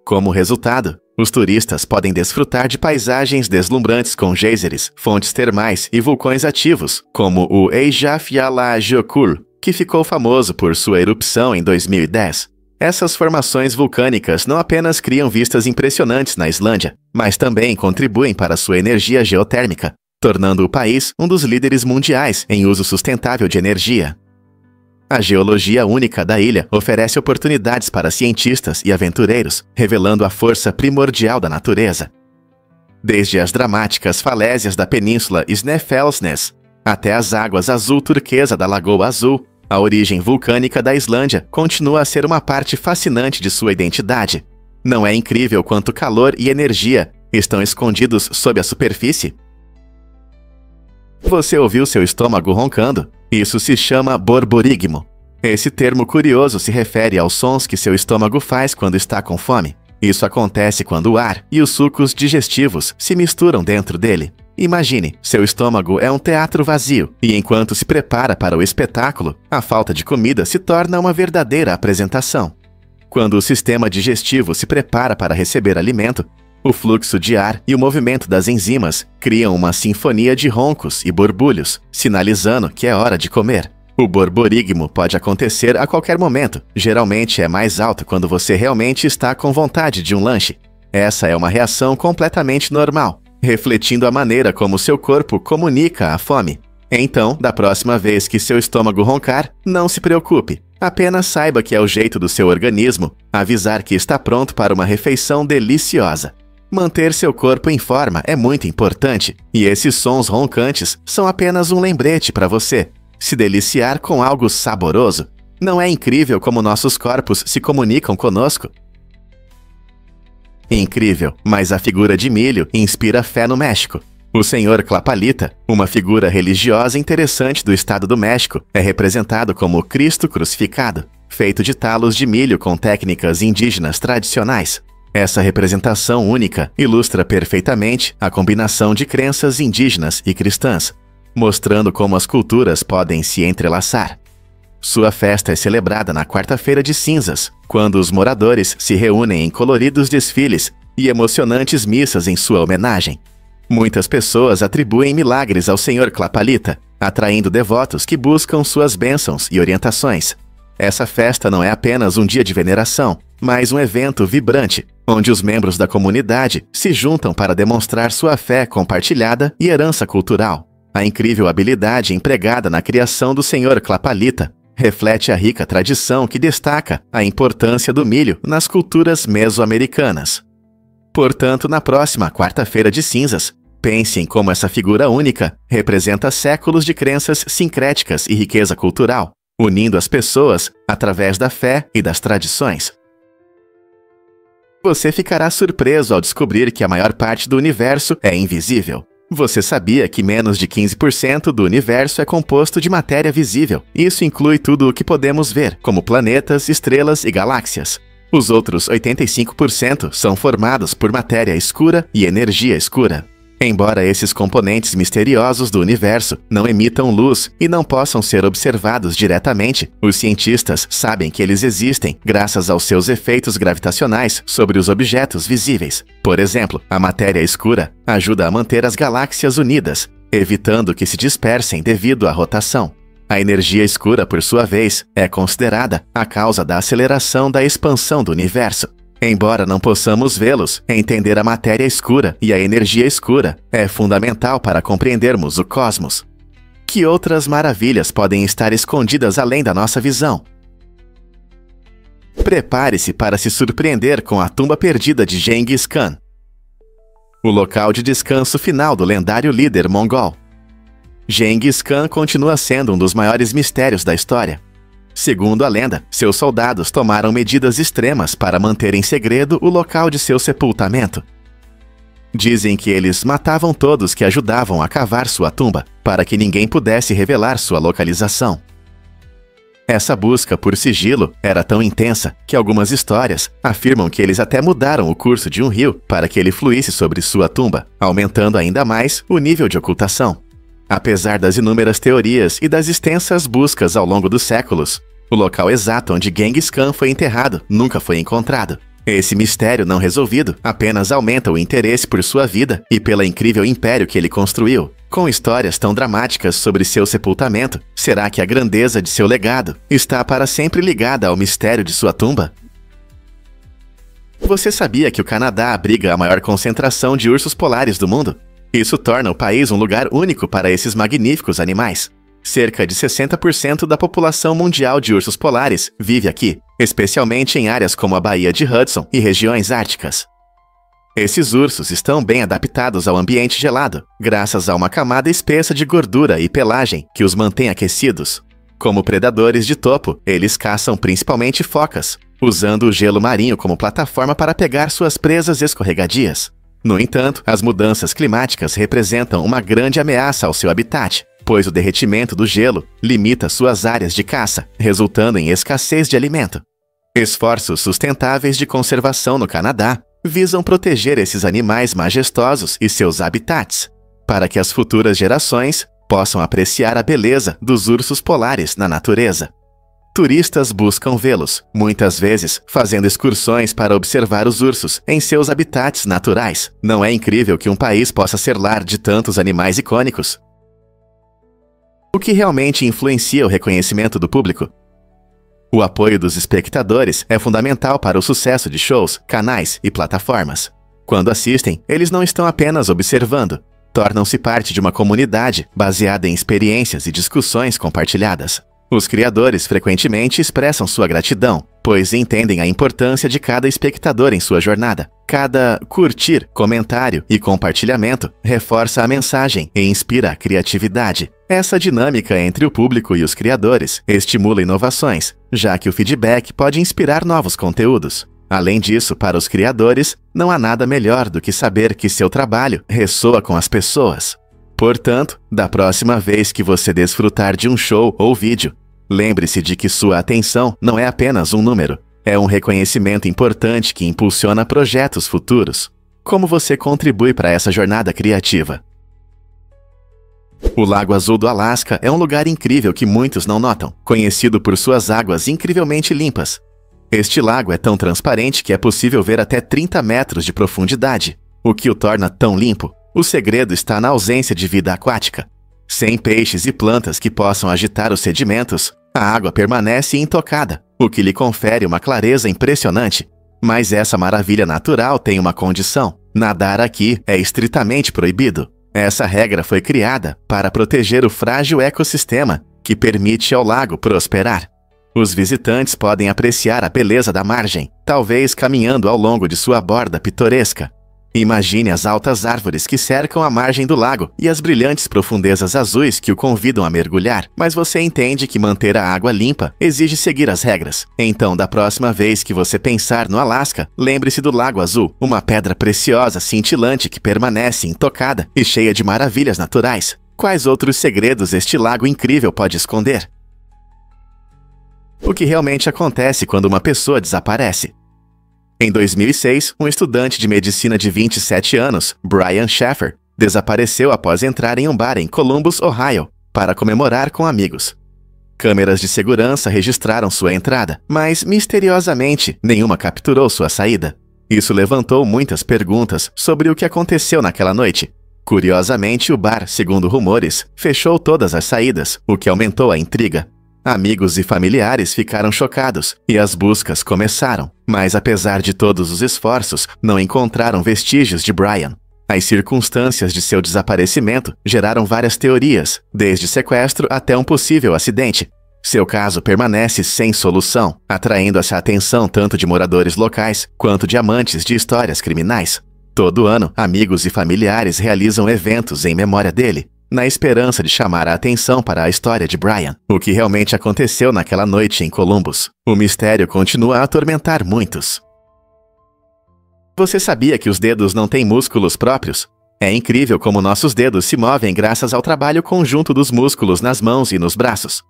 Como resultado, os turistas podem desfrutar de paisagens deslumbrantes com geysers, fontes termais e vulcões ativos, como o Eyjafjallajökull, que ficou famoso por sua erupção em 2010. Essas formações vulcânicas não apenas criam vistas impressionantes na Islândia, mas também contribuem para sua energia geotérmica, tornando o país um dos líderes mundiais em uso sustentável de energia. A geologia única da ilha oferece oportunidades para cientistas e aventureiros, revelando a força primordial da natureza. Desde as dramáticas falésias da península Snæfellsnes até as águas azul-turquesa da Lagoa Azul, a origem vulcânica da Islândia continua a ser uma parte fascinante de sua identidade. Não é incrível quanto calor e energia estão escondidos sob a superfície? Você ouviu seu estômago roncando? Isso se chama borborigmo. Esse termo curioso se refere aos sons que seu estômago faz quando está com fome. Isso acontece quando o ar e os sucos digestivos se misturam dentro dele. Imagine, seu estômago é um teatro vazio, e enquanto se prepara para o espetáculo, a falta de comida se torna uma verdadeira apresentação. Quando o sistema digestivo se prepara para receber alimento, o fluxo de ar e o movimento das enzimas criam uma sinfonia de roncos e borbulhos, sinalizando que é hora de comer. O borborigmo pode acontecer a qualquer momento, geralmente é mais alto quando você realmente está com vontade de um lanche. Essa é uma reação completamente normal, refletindo a maneira como seu corpo comunica a fome. Então, da próxima vez que seu estômago roncar, não se preocupe. Apenas saiba que é o jeito do seu organismo avisar que está pronto para uma refeição deliciosa. Manter seu corpo em forma é muito importante, e esses sons roncantes são apenas um lembrete para você se deliciar com algo saboroso. Não é incrível como nossos corpos se comunicam conosco? Incrível, mas a figura de milho inspira fé no México. O Senhor Tlapalita, uma figura religiosa interessante do estado do México, é representado como Cristo crucificado, feito de talos de milho com técnicas indígenas tradicionais. Essa representação única ilustra perfeitamente a combinação de crenças indígenas e cristãs, mostrando como as culturas podem se entrelaçar. Sua festa é celebrada na quarta-feira de cinzas, quando os moradores se reúnem em coloridos desfiles e emocionantes missas em sua homenagem. Muitas pessoas atribuem milagres ao Senhor Tlapalita, atraindo devotos que buscam suas bênçãos e orientações. Essa festa não é apenas um dia de veneração, mas um evento vibrante, onde os membros da comunidade se juntam para demonstrar sua fé compartilhada e herança cultural. A incrível habilidade empregada na criação do Senhor Tlapalita reflete a rica tradição que destaca a importância do milho nas culturas mesoamericanas. Portanto, na próxima quarta-feira de cinzas, pense em como essa figura única representa séculos de crenças sincréticas e riqueza cultural, unindo as pessoas através da fé e das tradições. Você ficará surpreso ao descobrir que a maior parte do universo é invisível. Você sabia que menos de 15% do universo é composto de matéria visível? Isso inclui tudo o que podemos ver, como planetas, estrelas e galáxias. Os outros 85% são formados por matéria escura e energia escura. Embora esses componentes misteriosos do universo não emitam luz e não possam ser observados diretamente, os cientistas sabem que eles existem graças aos seus efeitos gravitacionais sobre os objetos visíveis. Por exemplo, a matéria escura ajuda a manter as galáxias unidas, evitando que se dispersem devido à rotação. A energia escura, por sua vez, é considerada a causa da aceleração da expansão do universo. Embora não possamos vê-los, entender a matéria escura e a energia escura é fundamental para compreendermos o cosmos. Que outras maravilhas podem estar escondidas além da nossa visão? Prepare-se para se surpreender com a tumba perdida de Genghis Khan, o local de descanso final do lendário líder mongol. Genghis Khan continua sendo um dos maiores mistérios da história. Segundo a lenda, seus soldados tomaram medidas extremas para manter em segredo o local de seu sepultamento. Dizem que eles matavam todos que ajudavam a cavar sua tumba, para que ninguém pudesse revelar sua localização. Essa busca por sigilo era tão intensa que algumas histórias afirmam que eles até mudaram o curso de um rio para que ele fluísse sobre sua tumba, aumentando ainda mais o nível de ocultação. Apesar das inúmeras teorias e das extensas buscas ao longo dos séculos, o local exato onde Genghis Khan foi enterrado nunca foi encontrado. Esse mistério não resolvido apenas aumenta o interesse por sua vida e pelo incrível império que ele construiu. Com histórias tão dramáticas sobre seu sepultamento, será que a grandeza de seu legado está para sempre ligada ao mistério de sua tumba? Você sabia que o Canadá abriga a maior concentração de ursos polares do mundo? Isso torna o país um lugar único para esses magníficos animais. Cerca de 60% da população mundial de ursos polares vive aqui, especialmente em áreas como a Baía de Hudson e regiões árticas. Esses ursos estão bem adaptados ao ambiente gelado, graças a uma camada espessa de gordura e pelagem que os mantém aquecidos. Como predadores de topo, eles caçam principalmente focas, usando o gelo marinho como plataforma para pegar suas presas escorregadias. No entanto, as mudanças climáticas representam uma grande ameaça ao seu habitat. pois o derretimento do gelo limita suas áreas de caça, resultando em escassez de alimento. Esforços sustentáveis de conservação no Canadá visam proteger esses animais majestosos e seus habitats, para que as futuras gerações possam apreciar a beleza dos ursos polares na natureza. Turistas buscam vê-los, muitas vezes fazendo excursões para observar os ursos em seus habitats naturais. Não é incrível que um país possa ser lar de tantos animais icônicos? O que realmente influencia o reconhecimento do público? O apoio dos espectadores é fundamental para o sucesso de shows, canais e plataformas. Quando assistem, eles não estão apenas observando, tornam-se parte de uma comunidade baseada em experiências e discussões compartilhadas. Os criadores frequentemente expressam sua gratidão, pois entendem a importância de cada espectador em sua jornada. Cada curtir, comentário e compartilhamento reforça a mensagem e inspira a criatividade. Essa dinâmica entre o público e os criadores estimula inovações, já que o feedback pode inspirar novos conteúdos. Além disso, para os criadores, não há nada melhor do que saber que seu trabalho ressoa com as pessoas. Portanto, da próxima vez que você desfrutar de um show ou vídeo, lembre-se de que sua atenção não é apenas um número, é um reconhecimento importante que impulsiona projetos futuros. Como você contribui para essa jornada criativa? O Lago Azul do Alasca é um lugar incrível que muitos não notam, conhecido por suas águas incrivelmente limpas. Este lago é tão transparente que é possível ver até 30 metros de profundidade, o que o torna tão limpo. O segredo está na ausência de vida aquática. Sem peixes e plantas que possam agitar os sedimentos, a água permanece intocada, o que lhe confere uma clareza impressionante. Mas essa maravilha natural tem uma condição: nadar aqui é estritamente proibido. Essa regra foi criada para proteger o frágil ecossistema que permite ao lago prosperar. Os visitantes podem apreciar a beleza da margem, talvez caminhando ao longo de sua borda pitoresca. Imagine as altas árvores que cercam a margem do lago e as brilhantes profundezas azuis que o convidam a mergulhar, mas você entende que manter a água limpa exige seguir as regras. Então, da próxima vez que você pensar no Alasca, lembre-se do Lago Azul, uma pedra preciosa cintilante que permanece intocada e cheia de maravilhas naturais. Quais outros segredos este lago incrível pode esconder? O que realmente acontece quando uma pessoa desaparece? Em 2006, um estudante de medicina de 27 anos, Brian Shaffer, desapareceu após entrar em um bar em Columbus, Ohio, para comemorar com amigos. Câmeras de segurança registraram sua entrada, mas, misteriosamente, nenhuma capturou sua saída. Isso levantou muitas perguntas sobre o que aconteceu naquela noite. Curiosamente, o bar, segundo rumores, fechou todas as saídas, o que aumentou a intriga. Amigos e familiares ficaram chocados e as buscas começaram, mas apesar de todos os esforços, não encontraram vestígios de Brian. As circunstâncias de seu desaparecimento geraram várias teorias, desde sequestro até um possível acidente. Seu caso permanece sem solução, atraindo a atenção tanto de moradores locais quanto de amantes de histórias criminais. Todo ano, amigos e familiares realizam eventos em memória dele, na esperança de chamar a atenção para a história de Brian. O que realmente aconteceu naquela noite em Columbus? O mistério continua a atormentar muitos. Você sabia que os dedos não têm músculos próprios? É incrível como nossos dedos se movem graças ao trabalho conjunto dos músculos nas mãos e nos braços.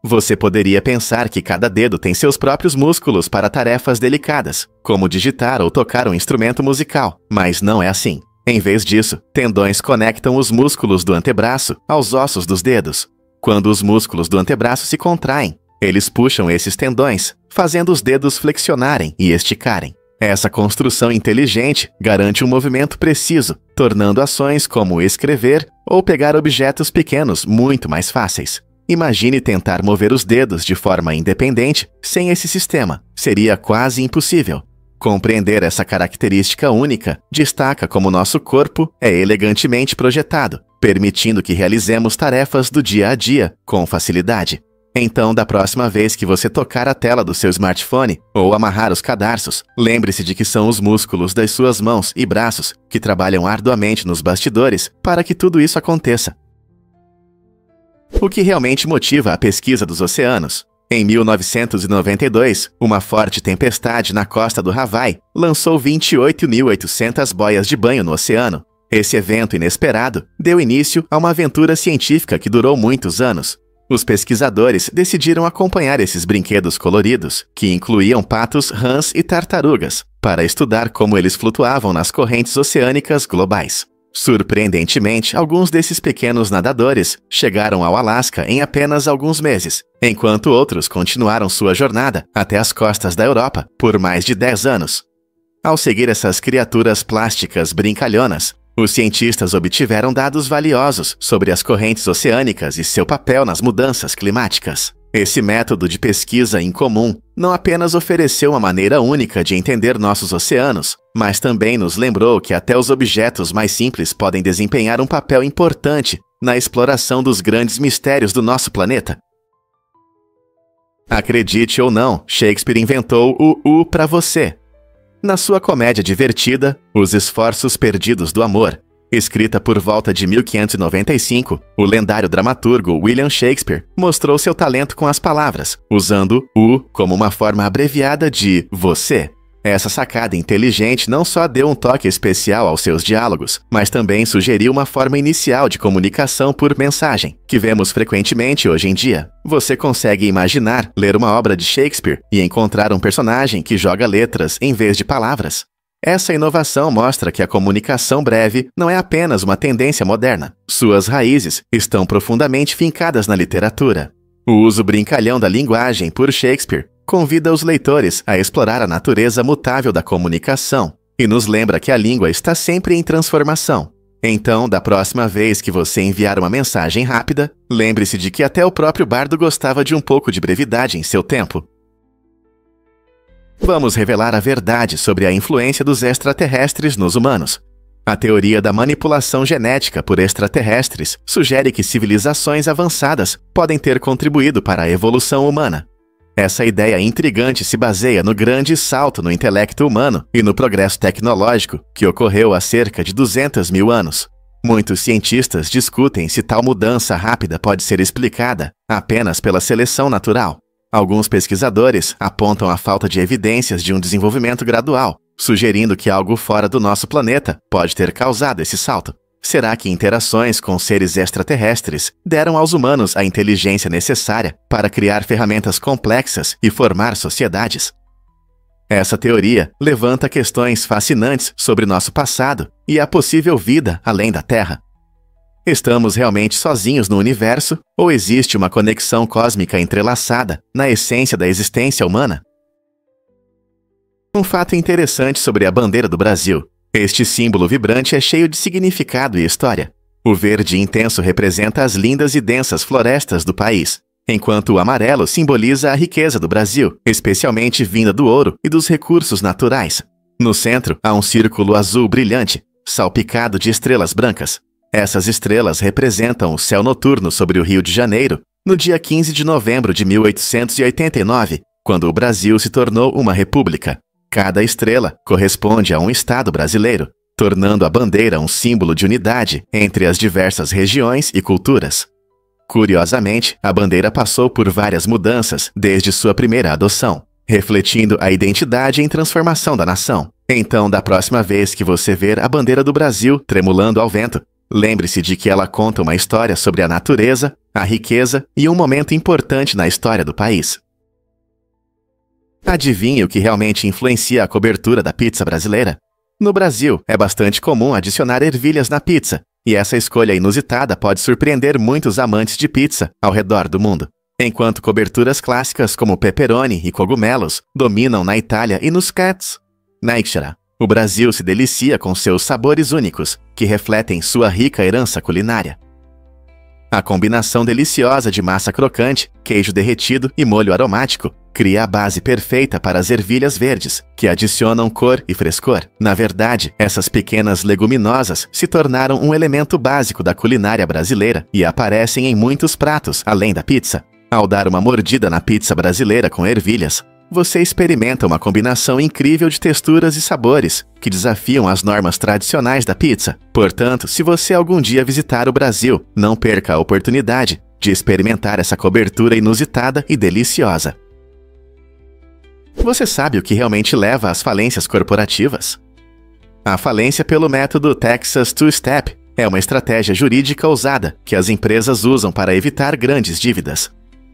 Você poderia pensar que cada dedo tem seus próprios músculos para tarefas delicadas, como digitar ou tocar um instrumento musical, mas não é assim. Em vez disso, tendões conectam os músculos do antebraço aos ossos dos dedos. Quando os músculos do antebraço se contraem, eles puxam esses tendões, fazendo os dedos flexionarem e esticarem. Essa construção inteligente garante um movimento preciso, tornando ações como escrever ou pegar objetos pequenos muito mais fáceis. Imagine tentar mover os dedos de forma independente sem esse sistema. Seria quase impossível. Compreender essa característica única destaca como nosso corpo é elegantemente projetado, permitindo que realizemos tarefas do dia a dia com facilidade. Então, da próxima vez que você tocar a tela do seu smartphone ou amarrar os cadarços, lembre-se de que são os músculos das suas mãos e braços que trabalham arduamente nos bastidores para que tudo isso aconteça. O que realmente motiva a pesquisa dos oceanos? Em 1992, uma forte tempestade na costa do Hawaii lançou 28.800 boias de banho no oceano. Esse evento inesperado deu início a uma aventura científica que durou muitos anos. Os pesquisadores decidiram acompanhar esses brinquedos coloridos, que incluíam patos, rãs e tartarugas, para estudar como eles flutuavam nas correntes oceânicas globais. Surpreendentemente, alguns desses pequenos nadadores chegaram ao Alasca em apenas alguns meses, enquanto outros continuaram sua jornada até as costas da Europa por mais de 10 anos. Ao seguir essas criaturas plásticas brincalhonas, os cientistas obtiveram dados valiosos sobre as correntes oceânicas e seu papel nas mudanças climáticas. Esse método de pesquisa incomum não apenas ofereceu uma maneira única de entender nossos oceanos, mas também nos lembrou que até os objetos mais simples podem desempenhar um papel importante na exploração dos grandes mistérios do nosso planeta. Acredite ou não, Shakespeare inventou o U para você. Na sua comédia divertida, Os Esforços Perdidos do Amor, escrita por volta de 1595, o lendário dramaturgo William Shakespeare mostrou seu talento com as palavras, usando o como uma forma abreviada de você. Essa sacada inteligente não só deu um toque especial aos seus diálogos, mas também sugeriu uma forma inicial de comunicação por mensagem, que vemos frequentemente hoje em dia. Você consegue imaginar ler uma obra de Shakespeare e encontrar um personagem que joga letras em vez de palavras? Essa inovação mostra que a comunicação breve não é apenas uma tendência moderna. Suas raízes estão profundamente fincadas na literatura. O uso brincalhão da linguagem por Shakespeare convida os leitores a explorar a natureza mutável da comunicação e nos lembra que a língua está sempre em transformação. Então, da próxima vez que você enviar uma mensagem rápida, lembre-se de que até o próprio bardo gostava de um pouco de brevidade em seu tempo. Vamos revelar a verdade sobre a influência dos extraterrestres nos humanos. A teoria da manipulação genética por extraterrestres sugere que civilizações avançadas podem ter contribuído para a evolução humana. Essa ideia intrigante se baseia no grande salto no intelecto humano e no progresso tecnológico que ocorreu há cerca de 200 mil anos. Muitos cientistas discutem se tal mudança rápida pode ser explicada apenas pela seleção natural. Alguns pesquisadores apontam a falta de evidências de um desenvolvimento gradual, sugerindo que algo fora do nosso planeta pode ter causado esse salto. Será que interações com seres extraterrestres deram aos humanos a inteligência necessária para criar ferramentas complexas e formar sociedades? Essa teoria levanta questões fascinantes sobre nosso passado e a possível vida além da Terra. Estamos realmente sozinhos no universo ou existe uma conexão cósmica entrelaçada na essência da existência humana? Um fato interessante sobre a bandeira do Brasil. Este símbolo vibrante é cheio de significado e história. O verde intenso representa as lindas e densas florestas do país, enquanto o amarelo simboliza a riqueza do Brasil, especialmente vinda do ouro e dos recursos naturais. No centro, há um círculo azul brilhante, salpicado de estrelas brancas. Essas estrelas representam o céu noturno sobre o Rio de Janeiro, no dia 15 de novembro de 1889, quando o Brasil se tornou uma república. Cada estrela corresponde a um estado brasileiro, tornando a bandeira um símbolo de unidade entre as diversas regiões e culturas. Curiosamente, a bandeira passou por várias mudanças desde sua primeira adoção, refletindo a identidade em transformação da nação. Então, da próxima vez que você ver a bandeira do Brasil tremulando ao vento, lembre-se de que ela conta uma história sobre a natureza, a riqueza e um momento importante na história do país. Adivinhe o que realmente influencia a cobertura da pizza brasileira? No Brasil, é bastante comum adicionar ervilhas na pizza, e essa escolha inusitada pode surpreender muitos amantes de pizza ao redor do mundo. Enquanto coberturas clássicas como pepperoni e cogumelos dominam na Itália e nos cats. Na Ixara, o Brasil se delicia com seus sabores únicos, que refletem sua rica herança culinária. A combinação deliciosa de massa crocante, queijo derretido e molho aromático cria a base perfeita para as ervilhas verdes, que adicionam cor e frescor. Na verdade, essas pequenas leguminosas se tornaram um elemento básico da culinária brasileira e aparecem em muitos pratos, além da pizza. Ao dar uma mordida na pizza brasileira com ervilhas, você experimenta uma combinação incrível de texturas e sabores que desafiam as normas tradicionais da pizza. Portanto, se você algum dia visitar o Brasil, não perca a oportunidade de experimentar essa cobertura inusitada e deliciosa. Você sabe o que realmente leva às falências corporativas? A falência pelo método Texas Two-Step é uma estratégia jurídica ousada que as empresas usam para evitar grandes dívidas.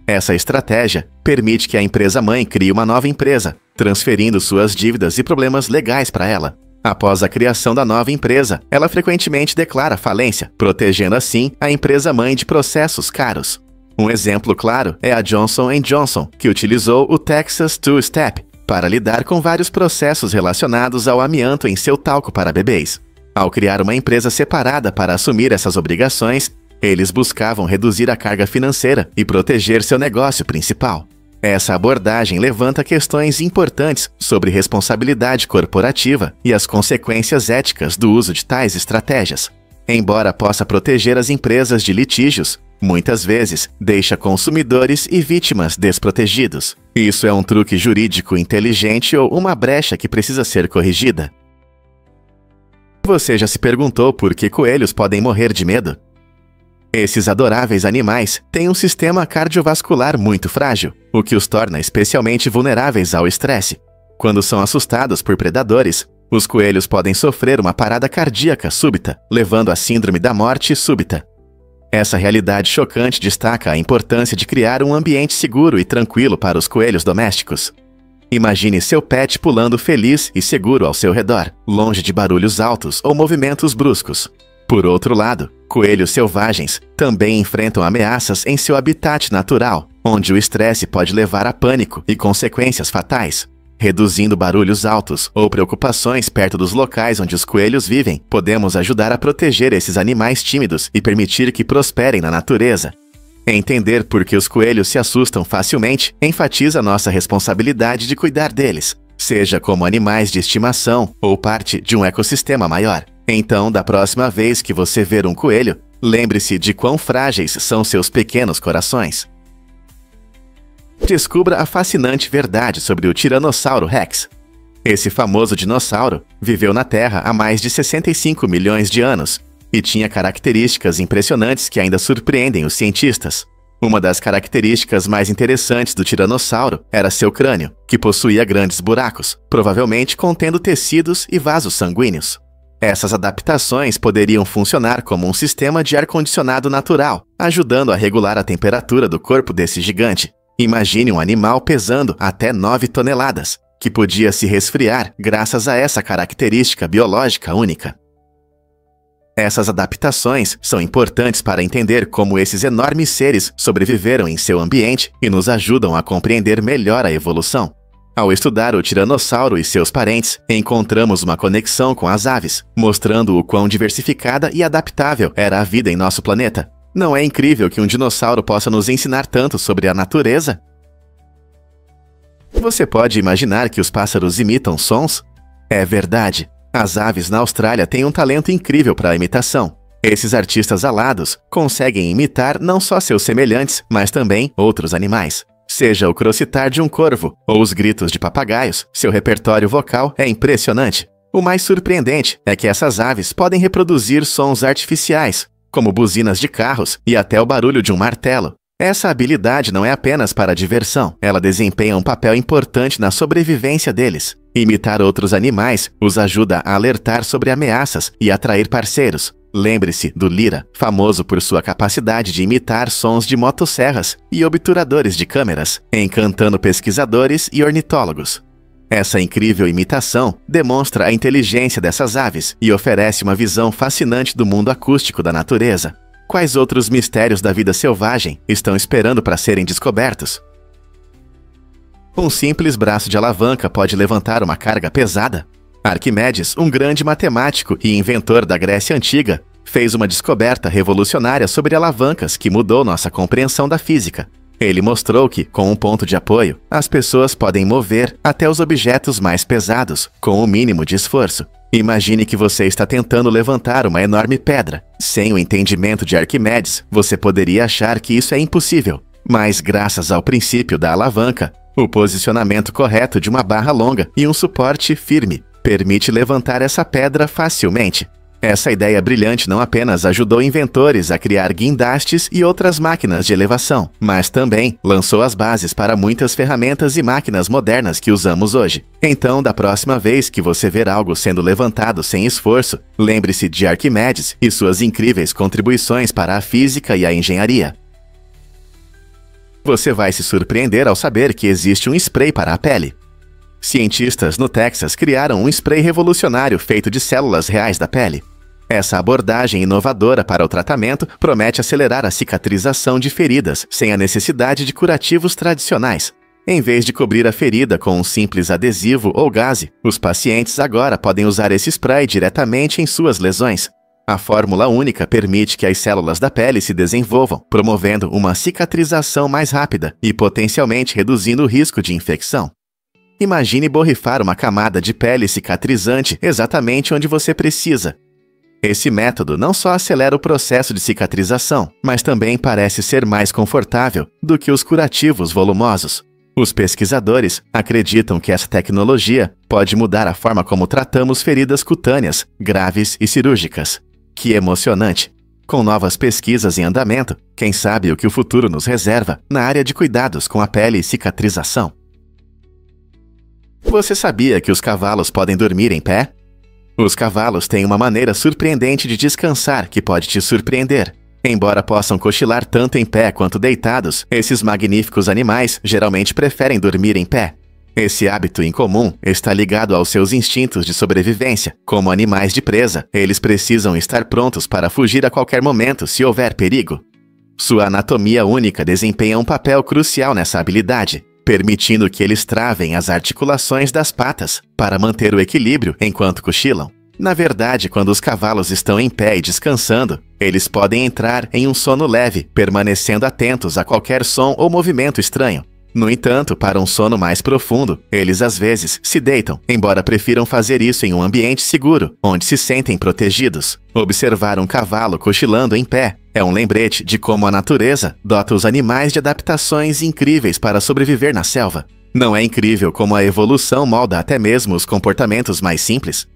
Essa estratégia permite que a empresa-mãe crie uma nova empresa, transferindo suas dívidas e problemas legais para ela. Após a criação da nova empresa, ela frequentemente declara falência, protegendo assim a empresa-mãe de processos caros. Um exemplo claro é a Johnson & Johnson, que utilizou o Texas Two-Step para lidar com vários processos relacionados ao amianto em seu talco para bebês. Ao criar uma empresa separada para assumir essas obrigações, eles buscavam reduzir a carga financeira e proteger seu negócio principal. Essa abordagem levanta questões importantes sobre responsabilidade corporativa e as consequências éticas do uso de tais estratégias. Embora possa proteger as empresas de litígios, muitas vezes deixa consumidores e vítimas desprotegidos. Isso é um truque jurídico inteligente ou uma brecha que precisa ser corrigida. Você já se perguntou por que coelhos podem morrer de medo? Esses adoráveis animais têm um sistema cardiovascular muito frágil, o que os torna especialmente vulneráveis ao estresse. Quando são assustados por predadores, os coelhos podem sofrer uma parada cardíaca súbita, levando à síndrome da morte súbita. Essa realidade chocante destaca a importância de criar um ambiente seguro e tranquilo para os coelhos domésticos. Imagine seu pet pulando feliz e seguro ao seu redor, longe de barulhos altos ou movimentos bruscos. Por outro lado, coelhos selvagens também enfrentam ameaças em seu habitat natural, onde o estresse pode levar a pânico e consequências fatais. Reduzindo barulhos altos ou preocupações perto dos locais onde os coelhos vivem, podemos ajudar a proteger esses animais tímidos e permitir que prosperem na natureza. Entender por que os coelhos se assustam facilmente enfatiza nossa responsabilidade de cuidar deles, seja como animais de estimação ou parte de um ecossistema maior. Então, da próxima vez que você ver um coelho, lembre-se de quão frágeis são seus pequenos corações. Descubra a fascinante verdade sobre o Tiranossauro Rex. Esse famoso dinossauro viveu na Terra há mais de 65 milhões de anos e tinha características impressionantes que ainda surpreendem os cientistas. Uma das características mais interessantes do tiranossauro era seu crânio, que possuía grandes buracos, provavelmente contendo tecidos e vasos sanguíneos. Essas adaptações poderiam funcionar como um sistema de ar-condicionado natural, ajudando a regular a temperatura do corpo desse gigante. Imagine um animal pesando até 9 toneladas, que podia se resfriar graças a essa característica biológica única. Essas adaptações são importantes para entender como esses enormes seres sobreviveram em seu ambiente e nos ajudam a compreender melhor a evolução. Ao estudar o tiranossauro e seus parentes, encontramos uma conexão com as aves, mostrando o quão diversificada e adaptável era a vida em nosso planeta. Não é incrível que um dinossauro possa nos ensinar tanto sobre a natureza? Você pode imaginar que os pássaros imitam sons? É verdade. As aves na Austrália têm um talento incrível para a imitação. Esses artistas alados conseguem imitar não só seus semelhantes, mas também outros animais. Seja o crocitar de um corvo ou os gritos de papagaios, seu repertório vocal é impressionante. O mais surpreendente é que essas aves podem reproduzir sons artificiais, como buzinas de carros e até o barulho de um martelo. Essa habilidade não é apenas para a diversão, ela desempenha um papel importante na sobrevivência deles. Imitar outros animais os ajuda a alertar sobre ameaças e atrair parceiros. Lembre-se do lira, famoso por sua capacidade de imitar sons de motosserras e obturadores de câmeras, encantando pesquisadores e ornitólogos. Essa incrível imitação demonstra a inteligência dessas aves e oferece uma visão fascinante do mundo acústico da natureza. Quais outros mistérios da vida selvagem estão esperando para serem descobertos? Um simples braço de alavanca pode levantar uma carga pesada? Arquimedes, um grande matemático e inventor da Grécia Antiga, fez uma descoberta revolucionária sobre alavancas que mudou nossa compreensão da física. Ele mostrou que, com um ponto de apoio, as pessoas podem mover até os objetos mais pesados, com o mínimo de esforço. Imagine que você está tentando levantar uma enorme pedra. Sem o entendimento de Arquimedes, você poderia achar que isso é impossível. Mas, graças ao princípio da alavanca, o posicionamento correto de uma barra longa e um suporte firme permite levantar essa pedra facilmente. Essa ideia brilhante não apenas ajudou inventores a criar guindastes e outras máquinas de elevação, mas também lançou as bases para muitas ferramentas e máquinas modernas que usamos hoje. Então, da próxima vez que você ver algo sendo levantado sem esforço, lembre-se de Arquimedes e suas incríveis contribuições para a física e a engenharia. Você vai se surpreender ao saber que existe um spray para a pele. Cientistas no Texas criaram um spray revolucionário feito de células reais da pele. Essa abordagem inovadora para o tratamento promete acelerar a cicatrização de feridas sem a necessidade de curativos tradicionais. Em vez de cobrir a ferida com um simples adesivo ou gaze, os pacientes agora podem usar esse spray diretamente em suas lesões. A fórmula única permite que as células da pele se desenvolvam, promovendo uma cicatrização mais rápida e potencialmente reduzindo o risco de infecção. Imagine borrifar uma camada de pele cicatrizante exatamente onde você precisa. Esse método não só acelera o processo de cicatrização, mas também parece ser mais confortável do que os curativos volumosos. Os pesquisadores acreditam que essa tecnologia pode mudar a forma como tratamos feridas cutâneas, graves e cirúrgicas. Que emocionante! Com novas pesquisas em andamento, quem sabe o que o futuro nos reserva na área de cuidados com a pele e cicatrização. Você sabia que os cavalos podem dormir em pé? Os cavalos têm uma maneira surpreendente de descansar que pode te surpreender. Embora possam cochilar tanto em pé quanto deitados, esses magníficos animais geralmente preferem dormir em pé. Esse hábito incomum está ligado aos seus instintos de sobrevivência. Como animais de presa, eles precisam estar prontos para fugir a qualquer momento se houver perigo. Sua anatomia única desempenha um papel crucial nessa habilidade, permitindo que eles travem as articulações das patas para manter o equilíbrio enquanto cochilam. Na verdade, quando os cavalos estão em pé e descansando, eles podem entrar em um sono leve, permanecendo atentos a qualquer som ou movimento estranho. No entanto, para um sono mais profundo, eles às vezes se deitam, embora prefiram fazer isso em um ambiente seguro, onde se sentem protegidos. Observar um cavalo cochilando em pé é um lembrete de como a natureza dota os animais de adaptações incríveis para sobreviver na selva. Não é incrível como a evolução molda até mesmo os comportamentos mais simples?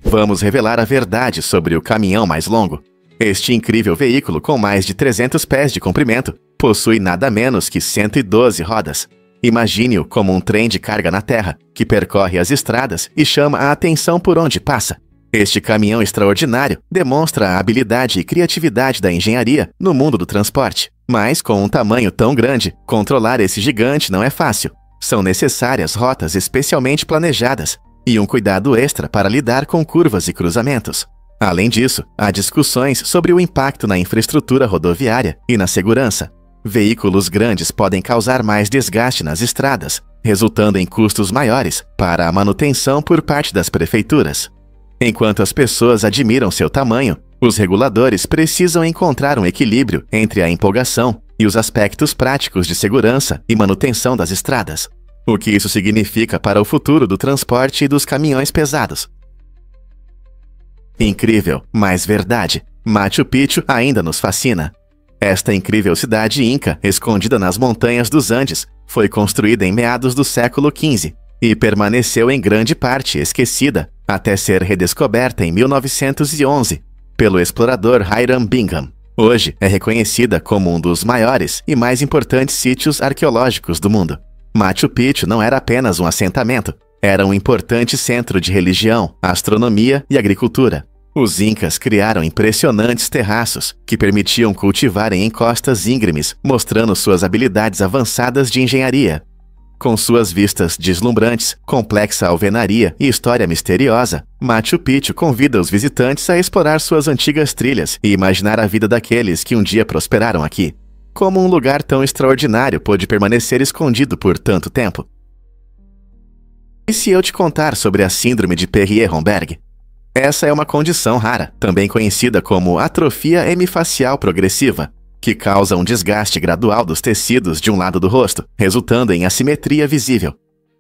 Vamos revelar a verdade sobre o caminhão mais longo. Este incrível veículo com mais de 300 pés de comprimento possui nada menos que 112 rodas. Imagine-o como um trem de carga na terra, que percorre as estradas e chama a atenção por onde passa. Este caminhão extraordinário demonstra a habilidade e criatividade da engenharia no mundo do transporte. Mas, com um tamanho tão grande, controlar esse gigante não é fácil. São necessárias rotas especialmente planejadas e um cuidado extra para lidar com curvas e cruzamentos. Além disso, há discussões sobre o impacto na infraestrutura rodoviária e na segurança. Veículos grandes podem causar mais desgaste nas estradas, resultando em custos maiores para a manutenção por parte das prefeituras. Enquanto as pessoas admiram seu tamanho, os reguladores precisam encontrar um equilíbrio entre a empolgação e os aspectos práticos de segurança e manutenção das estradas. O que isso significa para o futuro do transporte e dos caminhões pesados? Incrível, mas verdade. Machu Picchu ainda nos fascina. Esta incrível cidade inca, escondida nas montanhas dos Andes, foi construída em meados do século XV e permaneceu em grande parte esquecida até ser redescoberta em 1911 pelo explorador Hiram Bingham. Hoje é reconhecida como um dos maiores e mais importantes sítios arqueológicos do mundo. Machu Picchu não era apenas um assentamento, era um importante centro de religião, astronomia e agricultura. Os incas criaram impressionantes terraços que permitiam cultivar em encostas íngremes, mostrando suas habilidades avançadas de engenharia. Com suas vistas deslumbrantes, complexa alvenaria e história misteriosa, Machu Picchu convida os visitantes a explorar suas antigas trilhas e imaginar a vida daqueles que um dia prosperaram aqui. Como um lugar tão extraordinário pôde permanecer escondido por tanto tempo? E se eu te contar sobre a síndrome de Perrier-Romberg? Essa é uma condição rara, também conhecida como atrofia hemifacial progressiva, que causa um desgaste gradual dos tecidos de um lado do rosto, resultando em assimetria visível.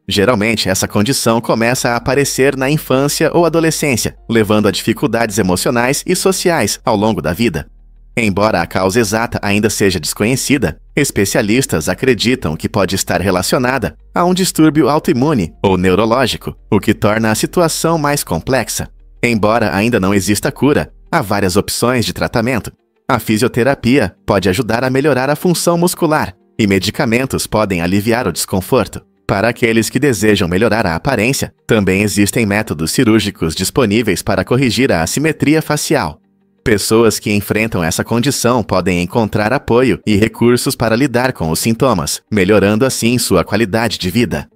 Geralmente, essa condição começa a aparecer na infância ou adolescência, levando a dificuldades emocionais e sociais ao longo da vida. Embora a causa exata ainda seja desconhecida, especialistas acreditam que pode estar relacionada a um distúrbio autoimune ou neurológico, o que torna a situação mais complexa. Embora ainda não exista cura, há várias opções de tratamento. A fisioterapia pode ajudar a melhorar a função muscular, e medicamentos podem aliviar o desconforto. Para aqueles que desejam melhorar a aparência, também existem métodos cirúrgicos disponíveis para corrigir a assimetria facial. Pessoas que enfrentam essa condição podem encontrar apoio e recursos para lidar com os sintomas, melhorando assim sua qualidade de vida.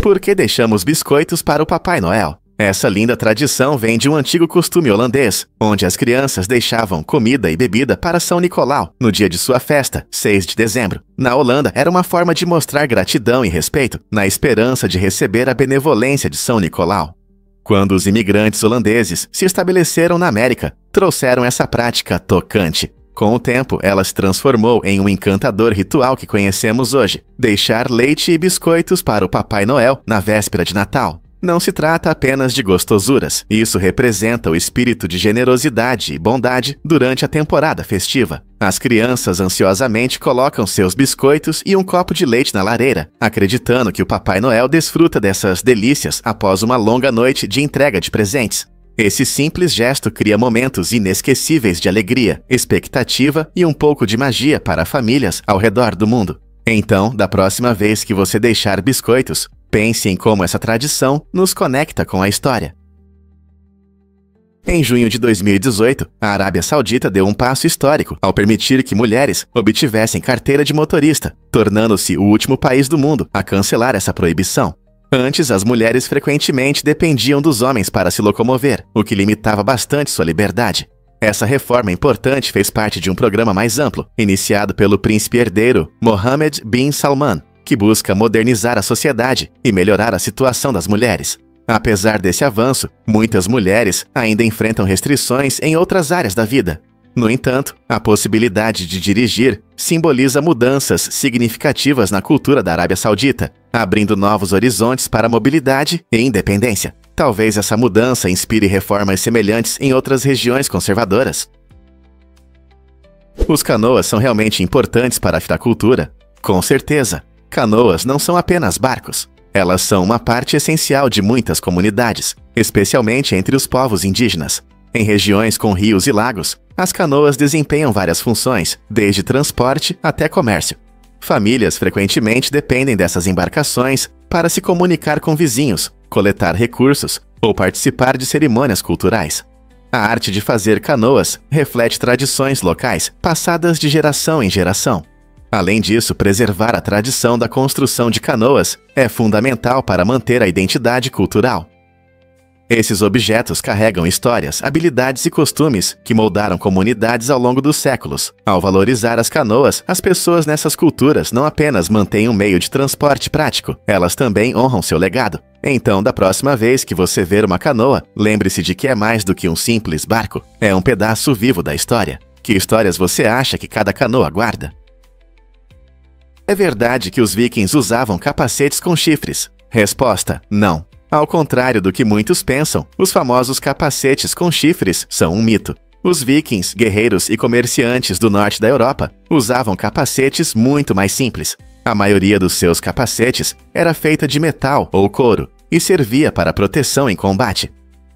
Por que deixamos biscoitos para o Papai Noel? Essa linda tradição vem de um antigo costume holandês, onde as crianças deixavam comida e bebida para São Nicolau, no dia de sua festa, 6 de dezembro. Na Holanda, era uma forma de mostrar gratidão e respeito, na esperança de receber a benevolência de São Nicolau. Quando os imigrantes holandeses se estabeleceram na América, trouxeram essa prática tocante. Com o tempo, ela se transformou em um encantador ritual que conhecemos hoje: deixar leite e biscoitos para o Papai Noel na véspera de Natal. Não se trata apenas de gostosuras, isso representa o espírito de generosidade e bondade durante a temporada festiva. As crianças ansiosamente colocam seus biscoitos e um copo de leite na lareira, acreditando que o Papai Noel desfruta dessas delícias após uma longa noite de entrega de presentes. Esse simples gesto cria momentos inesquecíveis de alegria, expectativa e um pouco de magia para famílias ao redor do mundo. Então, da próxima vez que você deixar biscoitos, pense em como essa tradição nos conecta com a história. Em junho de 2018, a Arábia Saudita deu um passo histórico ao permitir que mulheres obtivessem carteira de motorista, tornando-se o último país do mundo a cancelar essa proibição. Antes, as mulheres frequentemente dependiam dos homens para se locomover, o que limitava bastante sua liberdade. Essa reforma importante fez parte de um programa mais amplo, iniciado pelo príncipe herdeiro Mohammed bin Salman, que busca modernizar a sociedade e melhorar a situação das mulheres. Apesar desse avanço, muitas mulheres ainda enfrentam restrições em outras áreas da vida. No entanto, a possibilidade de dirigir simboliza mudanças significativas na cultura da Arábia Saudita, abrindo novos horizontes para a mobilidade e independência. Talvez essa mudança inspire reformas semelhantes em outras regiões conservadoras. Os canoas são realmente importantes para a fitacultura? Com certeza. Canoas não são apenas barcos. Elas são uma parte essencial de muitas comunidades, especialmente entre os povos indígenas. Em regiões com rios e lagos, as canoas desempenham várias funções, desde transporte até comércio. Famílias frequentemente dependem dessas embarcações para se comunicar com vizinhos, coletar recursos ou participar de cerimônias culturais. A arte de fazer canoas reflete tradições locais passadas de geração em geração. Além disso, preservar a tradição da construção de canoas é fundamental para manter a identidade cultural. Esses objetos carregam histórias, habilidades e costumes que moldaram comunidades ao longo dos séculos. Ao valorizar as canoas, as pessoas nessas culturas não apenas mantêm um meio de transporte prático, elas também honram seu legado. Então, da próxima vez que você ver uma canoa, lembre-se de que é mais do que um simples barco, é um pedaço vivo da história. Que histórias você acha que cada canoa guarda? É verdade que os vikings usavam capacetes com chifres? Resposta: não. Ao contrário do que muitos pensam, os famosos capacetes com chifres são um mito. Os vikings, guerreiros e comerciantes do norte da Europa usavam capacetes muito mais simples. A maioria dos seus capacetes era feita de metal ou couro e servia para proteção em combate.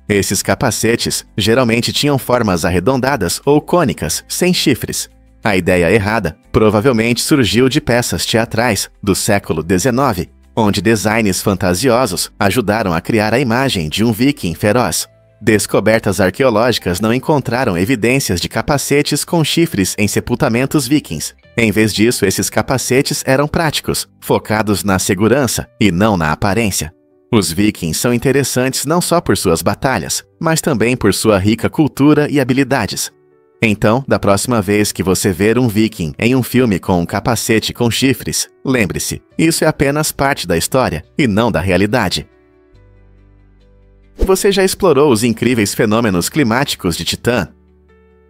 Esses capacetes geralmente tinham formas arredondadas ou cônicas, sem chifres. A ideia errada provavelmente surgiu de peças teatrais do século XIX, onde designs fantasiosos ajudaram a criar a imagem de um viking feroz. Descobertas arqueológicas não encontraram evidências de capacetes com chifres em sepultamentos vikings. Em vez disso, esses capacetes eram práticos, focados na segurança e não na aparência. Os vikings são interessantes não só por suas batalhas, mas também por sua rica cultura e habilidades. Então, da próxima vez que você ver um viking em um filme com um capacete com chifres, lembre-se, isso é apenas parte da história e não da realidade. Você já explorou os incríveis fenômenos climáticos de Titã?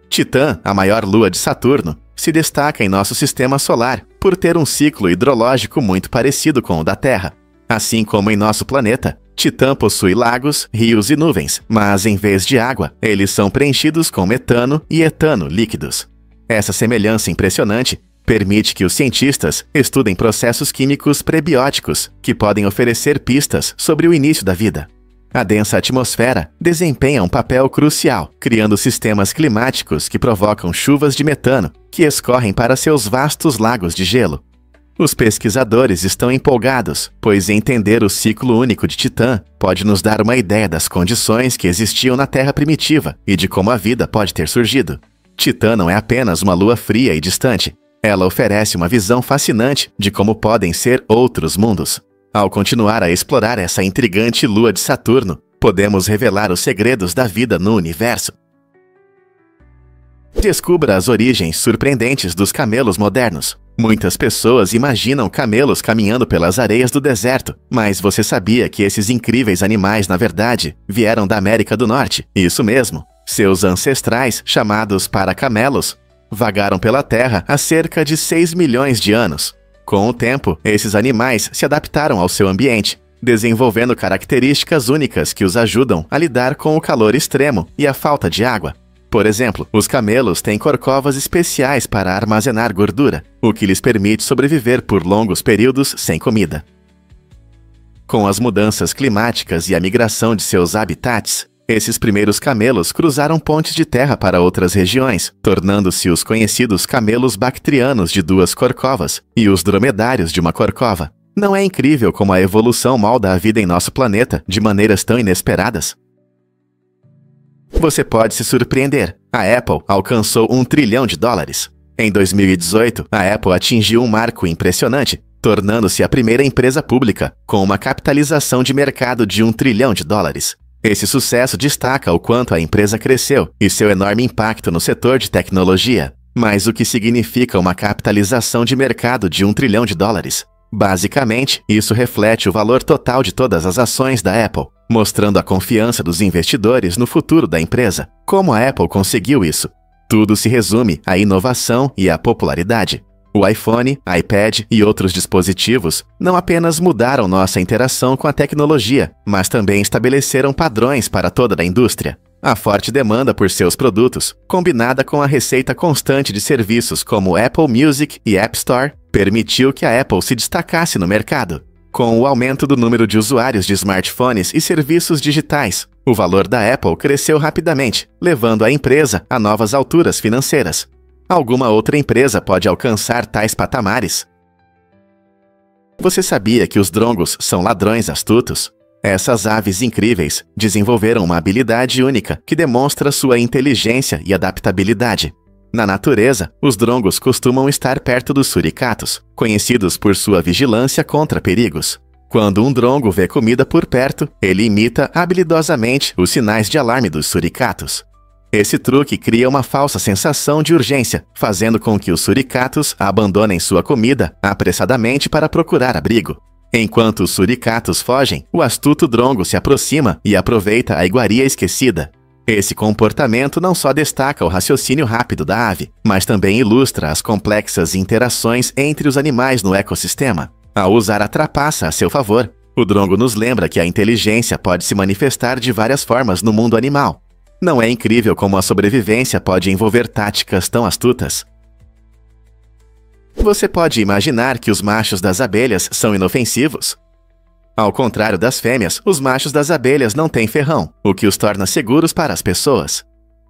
Titã, a maior lua de Saturno, se destaca em nosso sistema solar por ter um ciclo hidrológico muito parecido com o da Terra. Assim como em nosso planeta, Titã possui lagos, rios e nuvens, mas em vez de água, eles são preenchidos com metano e etano líquidos. Essa semelhança impressionante permite que os cientistas estudem processos químicos prebióticos que podem oferecer pistas sobre o início da vida. A densa atmosfera desempenha um papel crucial, criando sistemas climáticos que provocam chuvas de metano, que escorrem para seus vastos lagos de gelo. Os pesquisadores estão empolgados, pois entender o ciclo único de Titã pode nos dar uma ideia das condições que existiam na Terra primitiva e de como a vida pode ter surgido. Titã não é apenas uma lua fria e distante. Ela oferece uma visão fascinante de como podem ser outros mundos. Ao continuar a explorar essa intrigante lua de Saturno, podemos revelar os segredos da vida no universo. Descubra as origens surpreendentes dos camelos modernos. Muitas pessoas imaginam camelos caminhando pelas areias do deserto, mas você sabia que esses incríveis animais, na verdade, vieram da América do Norte? Isso mesmo. Seus ancestrais, chamados paracamelos, vagaram pela Terra há cerca de 6 milhões de anos. Com o tempo, esses animais se adaptaram ao seu ambiente, desenvolvendo características únicas que os ajudam a lidar com o calor extremo e a falta de água. Por exemplo, os camelos têm corcovas especiais para armazenar gordura, o que lhes permite sobreviver por longos períodos sem comida. Com as mudanças climáticas e a migração de seus habitats, esses primeiros camelos cruzaram pontes de terra para outras regiões, tornando-se os conhecidos camelos bactrianos de 2 corcovas e os dromedários de uma corcova. Não é incrível como a evolução molda a vida em nosso planeta de maneiras tão inesperadas? Você pode se surpreender. A Apple alcançou $1 trilhão. Em 2018, a Apple atingiu um marco impressionante, tornando-se a primeira empresa pública com uma capitalização de mercado de $1 trilhão. Esse sucesso destaca o quanto a empresa cresceu e seu enorme impacto no setor de tecnologia. Mas o que significa uma capitalização de mercado de $1 trilhão? Basicamente, isso reflete o valor total de todas as ações da Apple, mostrando a confiança dos investidores no futuro da empresa. Como a Apple conseguiu isso? Tudo se resume à inovação e à popularidade. O iPhone, iPad e outros dispositivos não apenas mudaram nossa interação com a tecnologia, mas também estabeleceram padrões para toda a indústria. A forte demanda por seus produtos, combinada com a receita constante de serviços como Apple Music e App Store, permitiu que a Apple se destacasse no mercado. Com o aumento do número de usuários de smartphones e serviços digitais, o valor da Apple cresceu rapidamente, levando a empresa a novas alturas financeiras. Alguma outra empresa pode alcançar tais patamares? Você sabia que os drongos são ladrões astutos? Essas aves incríveis desenvolveram uma habilidade única que demonstra sua inteligência e adaptabilidade. Na natureza, os drongos costumam estar perto dos suricatos, conhecidos por sua vigilância contra perigos. Quando um drongo vê comida por perto, ele imita habilidosamente os sinais de alarme dos suricatos. Esse truque cria uma falsa sensação de urgência, fazendo com que os suricatos abandonem sua comida apressadamente para procurar abrigo. Enquanto os suricatos fogem, o astuto drongo se aproxima e aproveita a iguaria esquecida. Esse comportamento não só destaca o raciocínio rápido da ave, mas também ilustra as complexas interações entre os animais no ecossistema. Ao usar a trapaça a seu favor, o drongo nos lembra que a inteligência pode se manifestar de várias formas no mundo animal. Não é incrível como a sobrevivência pode envolver táticas tão astutas? Você pode imaginar que os machos das abelhas são inofensivos? Ao contrário das fêmeas, os machos das abelhas não têm ferrão, o que os torna seguros para as pessoas.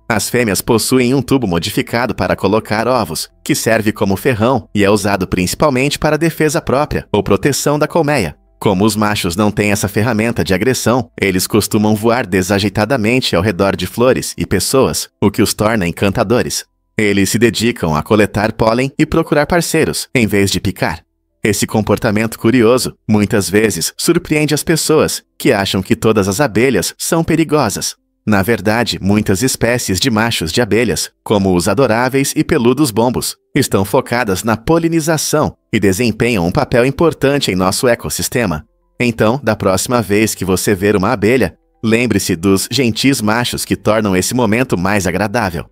As fêmeas possuem um tubo modificado para colocar ovos, que serve como ferrão e é usado principalmente para defesa própria ou proteção da colmeia. Como os machos não têm essa ferramenta de agressão, eles costumam voar desajeitadamente ao redor de flores e pessoas, o que os torna encantadores. Eles se dedicam a coletar pólen e procurar parceiros, em vez de picar. Esse comportamento curioso, muitas vezes, surpreende as pessoas, que acham que todas as abelhas são perigosas. Na verdade, muitas espécies de machos de abelhas, como os adoráveis e peludos bombos, estão focadas na polinização e desempenham um papel importante em nosso ecossistema. Então, da próxima vez que você ver uma abelha, lembre-se dos gentis machos que tornam esse momento mais agradável.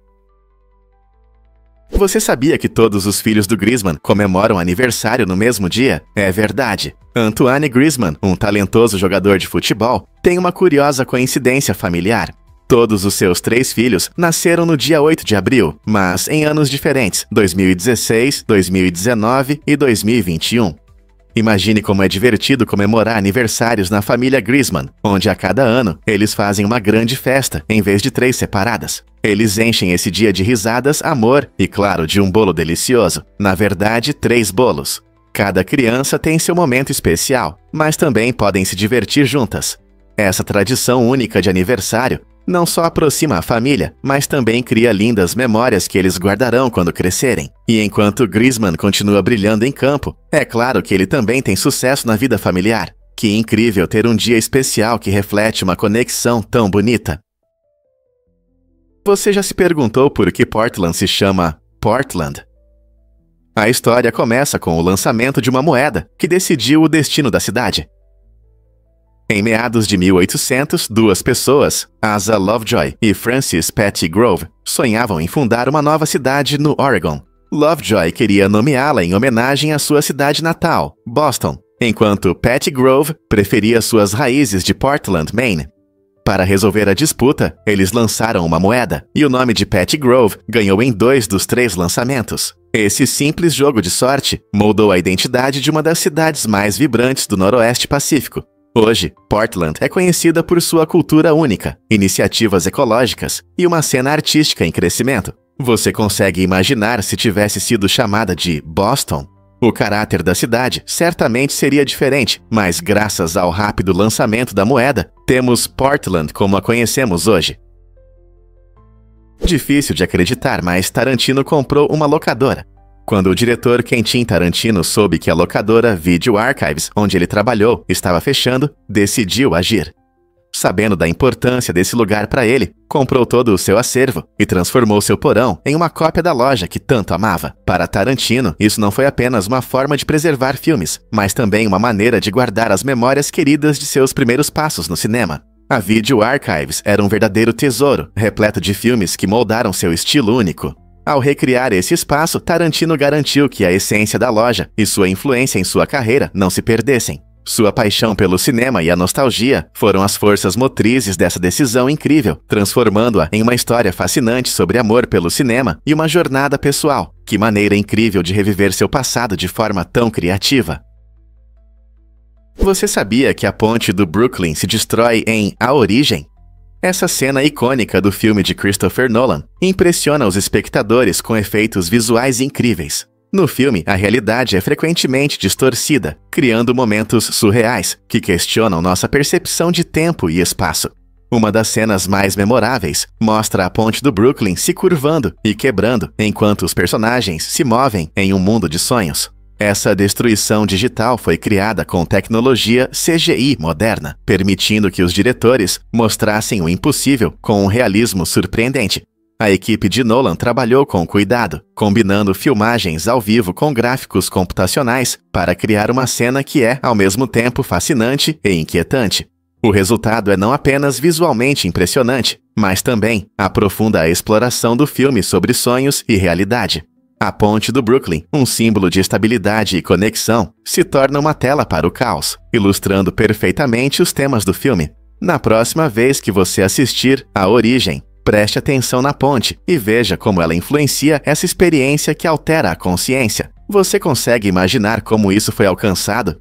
Você sabia que todos os filhos do Griezmann comemoram aniversário no mesmo dia? É verdade. Antoine Griezmann, um talentoso jogador de futebol, tem uma curiosa coincidência familiar. Todos os seus 3 filhos nasceram no dia 8 de abril, mas em anos diferentes, 2016, 2019 e 2021. Imagine como é divertido comemorar aniversários na família Griezmann, onde a cada ano eles fazem uma grande festa em vez de 3 separadas. Eles enchem esse dia de risadas, amor e, claro, de um bolo delicioso. Na verdade, 3 bolos. Cada criança tem seu momento especial, mas também podem se divertir juntas. Essa tradição única de aniversário não só aproxima a família, mas também cria lindas memórias que eles guardarão quando crescerem. E enquanto Griezmann continua brilhando em campo, é claro que ele também tem sucesso na vida familiar. Que incrível ter um dia especial que reflete uma conexão tão bonita. Você já se perguntou por que Portland se chama Portland? A história começa com o lançamento de uma moeda que decidiu o destino da cidade. Em meados de 1800, 2 pessoas, Asa Lovejoy e Francis Pettygrove, sonhavam em fundar uma nova cidade no Oregon. Lovejoy queria nomeá-la em homenagem à sua cidade natal, Boston, enquanto Pettygrove preferia suas raízes de Portland, Maine. Para resolver a disputa, eles lançaram uma moeda, e o nome de Pettygrove ganhou em 2 dos 3 lançamentos. Esse simples jogo de sorte moldou a identidade de uma das cidades mais vibrantes do Noroeste Pacífico. Hoje, Portland é conhecida por sua cultura única, iniciativas ecológicas e uma cena artística em crescimento. Você consegue imaginar se tivesse sido chamada de Boston? O caráter da cidade certamente seria diferente, mas graças ao rápido lançamento da moeda, temos Portland como a conhecemos hoje. Difícil de acreditar, mas Tarantino comprou uma locadora. Quando o diretor Quentin Tarantino soube que a locadora Video Archives, onde ele trabalhou, estava fechando, decidiu agir. Sabendo da importância desse lugar para ele, comprou todo o seu acervo e transformou seu porão em uma cópia da loja que tanto amava. Para Tarantino, isso não foi apenas uma forma de preservar filmes, mas também uma maneira de guardar as memórias queridas de seus primeiros passos no cinema. A Video Archives era um verdadeiro tesouro, repleto de filmes que moldaram seu estilo único. Ao recriar esse espaço, Tarantino garantiu que a essência da loja e sua influência em sua carreira não se perdessem. Sua paixão pelo cinema e a nostalgia foram as forças motrizes dessa decisão incrível, transformando-a em uma história fascinante sobre amor pelo cinema e uma jornada pessoal. Que maneira incrível de reviver seu passado de forma tão criativa! Você sabia que a ponte do Brooklyn se destrói em A Origem? Essa cena icônica do filme de Christopher Nolan impressiona os espectadores com efeitos visuais incríveis. No filme, a realidade é frequentemente distorcida, criando momentos surreais que questionam nossa percepção de tempo e espaço. Uma das cenas mais memoráveis mostra a ponte do Brooklyn se curvando e quebrando enquanto os personagens se movem em um mundo de sonhos. Essa destruição digital foi criada com tecnologia CGI moderna, permitindo que os diretores mostrassem o impossível com um realismo surpreendente. A equipe de Nolan trabalhou com cuidado, combinando filmagens ao vivo com gráficos computacionais para criar uma cena que é, ao mesmo tempo, fascinante e inquietante. O resultado é não apenas visualmente impressionante, mas também aprofunda a exploração do filme sobre sonhos e realidade. A ponte do Brooklyn, um símbolo de estabilidade e conexão, se torna uma tela para o caos, ilustrando perfeitamente os temas do filme. Na próxima vez que você assistir A Origem, preste atenção na ponte e veja como ela influencia essa experiência que altera a consciência. Você consegue imaginar como isso foi alcançado?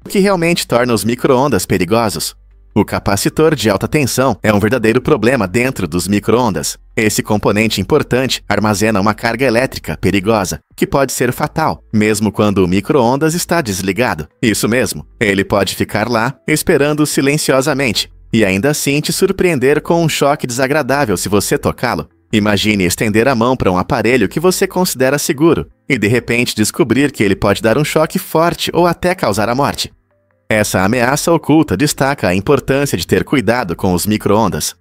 O que realmente torna os micro-ondas perigosos? O capacitor de alta tensão é um verdadeiro problema dentro dos micro-ondas. Esse componente importante armazena uma carga elétrica perigosa, que pode ser fatal, mesmo quando o micro-ondas está desligado. Isso mesmo, ele pode ficar lá, esperando silenciosamente, e ainda assim te surpreender com um choque desagradável se você tocá-lo. Imagine estender a mão para um aparelho que você considera seguro, e de repente descobrir que ele pode dar um choque forte ou até causar a morte. Essa ameaça oculta destaca a importância de ter cuidado com os micro-ondas.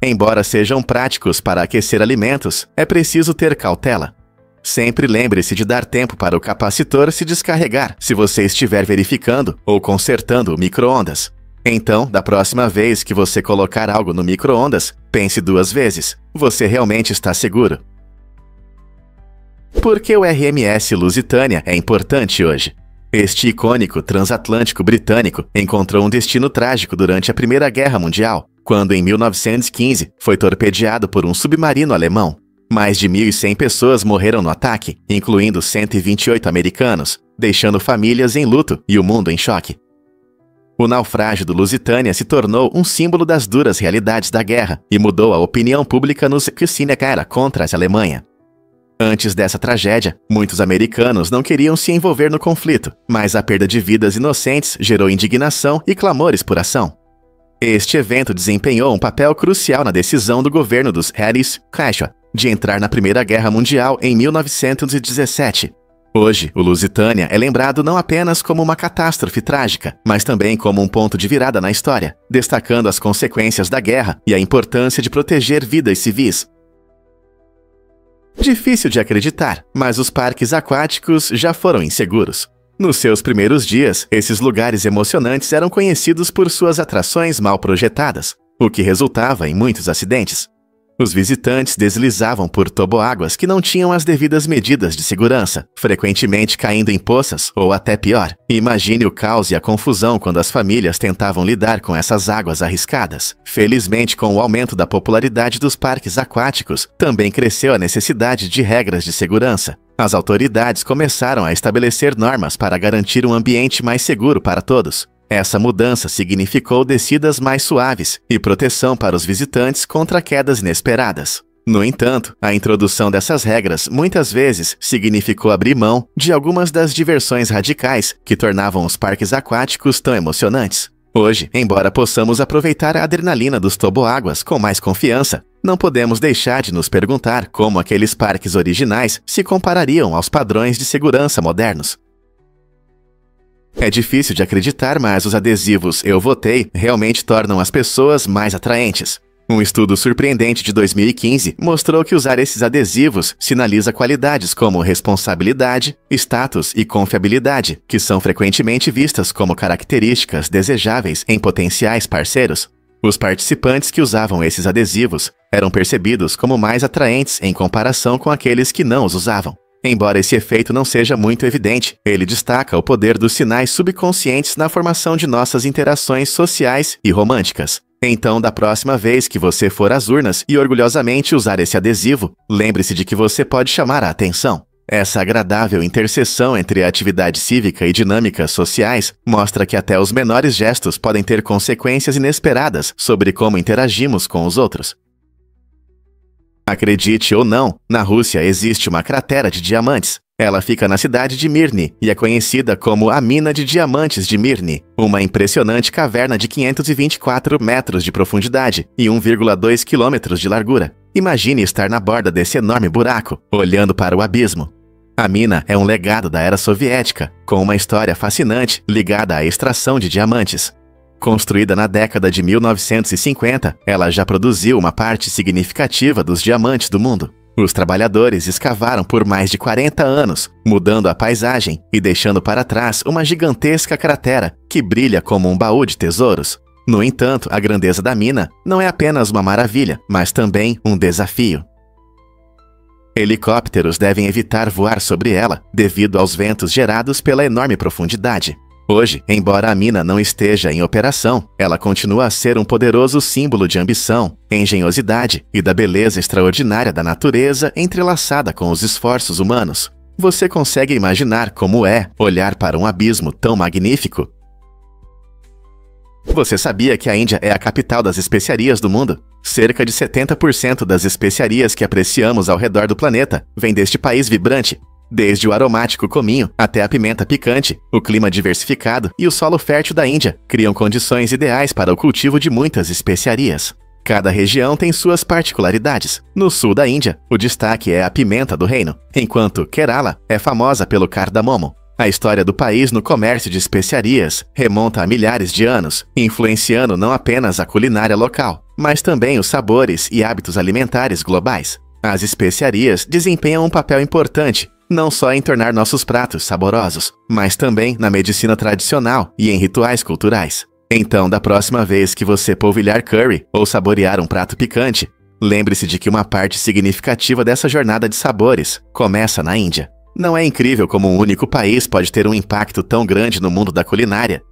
Embora sejam práticos para aquecer alimentos, é preciso ter cautela. Sempre lembre-se de dar tempo para o capacitor se descarregar se você estiver verificando ou consertando o micro-ondas. Então, da próxima vez que você colocar algo no micro-ondas, pense 2 vezes. Você realmente está seguro? Por que o RMS Lusitânia é importante hoje? Este icônico transatlântico britânico encontrou um destino trágico durante a Primeira Guerra Mundial, quando em 1915 foi torpedeado por um submarino alemão. Mais de 1.100 pessoas morreram no ataque, incluindo 128 americanos, deixando famílias em luto e o mundo em choque. O naufrágio do Lusitânia se tornou um símbolo das duras realidades da guerra e mudou a opinião pública nos Kriegssiegerkriege contra a Alemanha. Antes dessa tragédia, muitos americanos não queriam se envolver no conflito, mas a perda de vidas inocentes gerou indignação e clamores por ação. Este evento desempenhou um papel crucial na decisão do governo dos Reichsknecht de entrar na Primeira Guerra Mundial em 1917. Hoje, o Lusitânia é lembrado não apenas como uma catástrofe trágica, mas também como um ponto de virada na história, destacando as consequências da guerra e a importância de proteger vidas civis. Difícil de acreditar, mas os parques aquáticos já foram inseguros. Nos seus primeiros dias, esses lugares emocionantes eram conhecidos por suas atrações mal projetadas, o que resultava em muitos acidentes. Os visitantes deslizavam por toboáguas que não tinham as devidas medidas de segurança, frequentemente caindo em poças ou até pior. Imagine o caos e a confusão quando as famílias tentavam lidar com essas águas arriscadas. Felizmente, com o aumento da popularidade dos parques aquáticos, também cresceu a necessidade de regras de segurança. As autoridades começaram a estabelecer normas para garantir um ambiente mais seguro para todos. Essa mudança significou descidas mais suaves e proteção para os visitantes contra quedas inesperadas. No entanto, a introdução dessas regras muitas vezes significou abrir mão de algumas das diversões radicais que tornavam os parques aquáticos tão emocionantes. Hoje, embora possamos aproveitar a adrenalina dos toboáguas com mais confiança, não podemos deixar de nos perguntar como aqueles parques originais se comparariam aos padrões de segurança modernos. É difícil de acreditar, mas os adesivos "Eu votei" realmente tornam as pessoas mais atraentes. Um estudo surpreendente de 2015 mostrou que usar esses adesivos sinaliza qualidades como responsabilidade, status e confiabilidade, que são frequentemente vistas como características desejáveis em potenciais parceiros. Os participantes que usavam esses adesivos eram percebidos como mais atraentes em comparação com aqueles que não os usavam. Embora esse efeito não seja muito evidente, ele destaca o poder dos sinais subconscientes na formação de nossas interações sociais e românticas. Então, da próxima vez que você for às urnas e orgulhosamente usar esse adesivo, lembre-se de que você pode chamar a atenção. Essa agradável interseção entre a atividade cívica e dinâmicas sociais mostra que até os menores gestos podem ter consequências inesperadas sobre como interagimos com os outros. Acredite ou não, na Rússia existe uma cratera de diamantes. Ela fica na cidade de Mirny e é conhecida como a Mina de Diamantes de Mirny, uma impressionante caverna de 524 metros de profundidade e 1,2 quilômetros de largura. Imagine estar na borda desse enorme buraco, olhando para o abismo. A mina é um legado da era soviética, com uma história fascinante ligada à extração de diamantes. Construída na década de 1950, ela já produziu uma parte significativa dos diamantes do mundo. Os trabalhadores escavaram por mais de 40 anos, mudando a paisagem e deixando para trás uma gigantesca cratera que brilha como um baú de tesouros. No entanto, a grandeza da mina não é apenas uma maravilha, mas também um desafio. Helicópteros devem evitar voar sobre ela devido aos ventos gerados pela enorme profundidade. Hoje, embora a mina não esteja em operação, ela continua a ser um poderoso símbolo de ambição, engenhosidade e da beleza extraordinária da natureza entrelaçada com os esforços humanos. Você consegue imaginar como é olhar para um abismo tão magnífico? Você sabia que a Índia é a capital das especiarias do mundo? Cerca de 70% das especiarias que apreciamos ao redor do planeta vêm deste país vibrante. Desde o aromático cominho até a pimenta picante, o clima diversificado e o solo fértil da Índia criam condições ideais para o cultivo de muitas especiarias. Cada região tem suas particularidades. No sul da Índia, o destaque é a pimenta do reino, enquanto Kerala é famosa pelo cardamomo. A história do país no comércio de especiarias remonta a milhares de anos, influenciando não apenas a culinária local, mas também os sabores e hábitos alimentares globais. As especiarias desempenham um papel importante, não só em tornar nossos pratos saborosos, mas também na medicina tradicional e em rituais culturais. Então, da próxima vez que você polvilhar curry ou saborear um prato picante, lembre-se de que uma parte significativa dessa jornada de sabores começa na Índia. Não é incrível como um único país pode ter um impacto tão grande no mundo da culinária?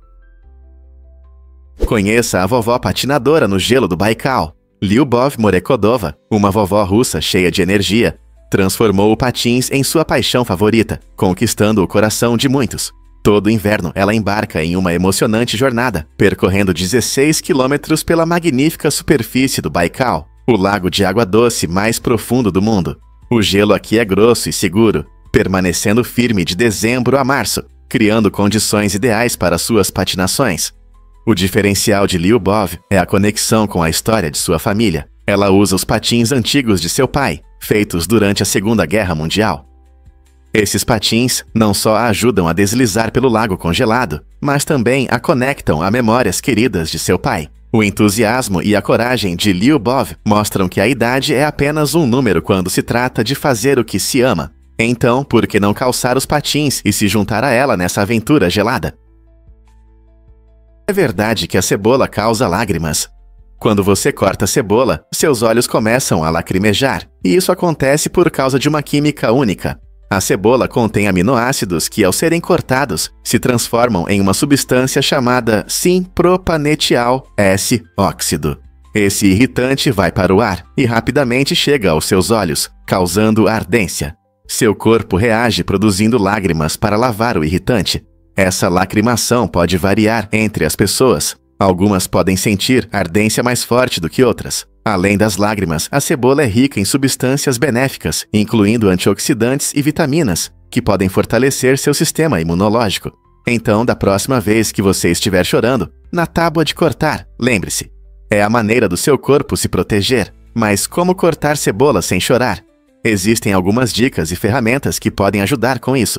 Conheça a vovó patinadora no gelo do Baikal, Lyubov Morekodova, uma vovó russa cheia de energia, transformou o patins em sua paixão favorita, conquistando o coração de muitos. Todo inverno, ela embarca em uma emocionante jornada, percorrendo 16 quilômetros pela magnífica superfície do Baikal, o lago de água doce mais profundo do mundo. O gelo aqui é grosso e seguro, permanecendo firme de dezembro a março, criando condições ideais para suas patinações. O diferencial de Lyubov é a conexão com a história de sua família. Ela usa os patins antigos de seu pai, feitos durante a Segunda Guerra Mundial. Esses patins não só a ajudam a deslizar pelo lago congelado, mas também a conectam a memórias queridas de seu pai. O entusiasmo e a coragem de Lyubov mostram que a idade é apenas um número quando se trata de fazer o que se ama. Então, por que não calçar os patins e se juntar a ela nessa aventura gelada? É verdade que a cebola causa lágrimas. Quando você corta a cebola, seus olhos começam a lacrimejar, e isso acontece por causa de uma química única. A cebola contém aminoácidos que, ao serem cortados, se transformam em uma substância chamada 5-propanetial S-óxido. Esse irritante vai para o ar e rapidamente chega aos seus olhos, causando ardência. Seu corpo reage produzindo lágrimas para lavar o irritante. Essa lacrimação pode variar entre as pessoas. Algumas podem sentir ardência mais forte do que outras. Além das lágrimas, a cebola é rica em substâncias benéficas, incluindo antioxidantes e vitaminas, que podem fortalecer seu sistema imunológico. Então, da próxima vez que você estiver chorando, na tábua de cortar, lembre-se, é a maneira do seu corpo se proteger. Mas como cortar cebola sem chorar? Existem algumas dicas e ferramentas que podem ajudar com isso.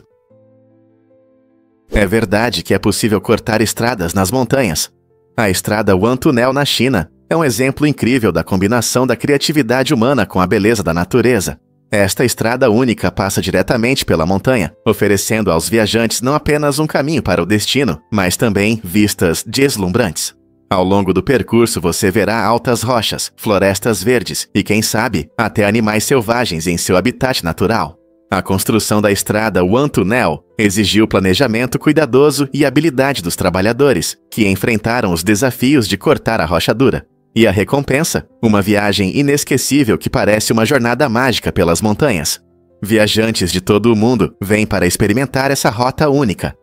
É verdade que é possível cortar estradas nas montanhas. A estrada One Tunnel na China é um exemplo incrível da combinação da criatividade humana com a beleza da natureza. Esta estrada única passa diretamente pela montanha, oferecendo aos viajantes não apenas um caminho para o destino, mas também vistas deslumbrantes. Ao longo do percurso você verá altas rochas, florestas verdes e, quem sabe, até animais selvagens em seu habitat natural. A construção da estrada One Tunnel exigiu planejamento cuidadoso e habilidade dos trabalhadores, que enfrentaram os desafios de cortar a rocha dura. E a recompensa? Uma viagem inesquecível que parece uma jornada mágica pelas montanhas. Viajantes de todo o mundo vêm para experimentar essa rota única.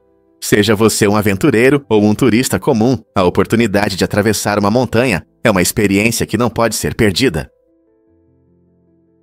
Seja você um aventureiro ou um turista comum, a oportunidade de atravessar uma montanha é uma experiência que não pode ser perdida.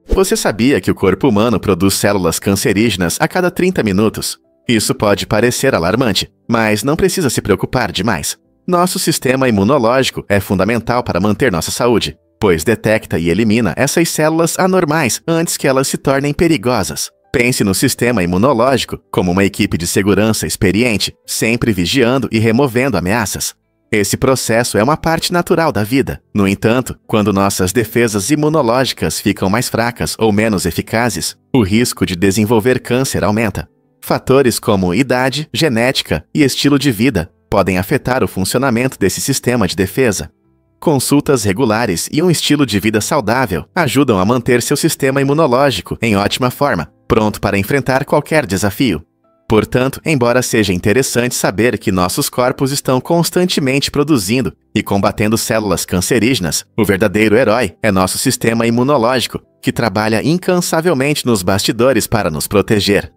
Você sabia que o corpo humano produz células cancerígenas a cada 30 minutos? Isso pode parecer alarmante, mas não precisa se preocupar demais. Nosso sistema imunológico é fundamental para manter nossa saúde, pois detecta e elimina essas células anormais antes que elas se tornem perigosas. Pense no sistema imunológico como uma equipe de segurança experiente, sempre vigiando e removendo ameaças. Esse processo é uma parte natural da vida. No entanto, quando nossas defesas imunológicas ficam mais fracas ou menos eficazes, o risco de desenvolver câncer aumenta. Fatores como idade, genética e estilo de vida podem afetar o funcionamento desse sistema de defesa. Consultas regulares e um estilo de vida saudável ajudam a manter seu sistema imunológico em ótima forma, pronto para enfrentar qualquer desafio. Portanto, embora seja interessante saber que nossos corpos estão constantemente produzindo e combatendo células cancerígenas, o verdadeiro herói é nosso sistema imunológico, que trabalha incansavelmente nos bastidores para nos proteger.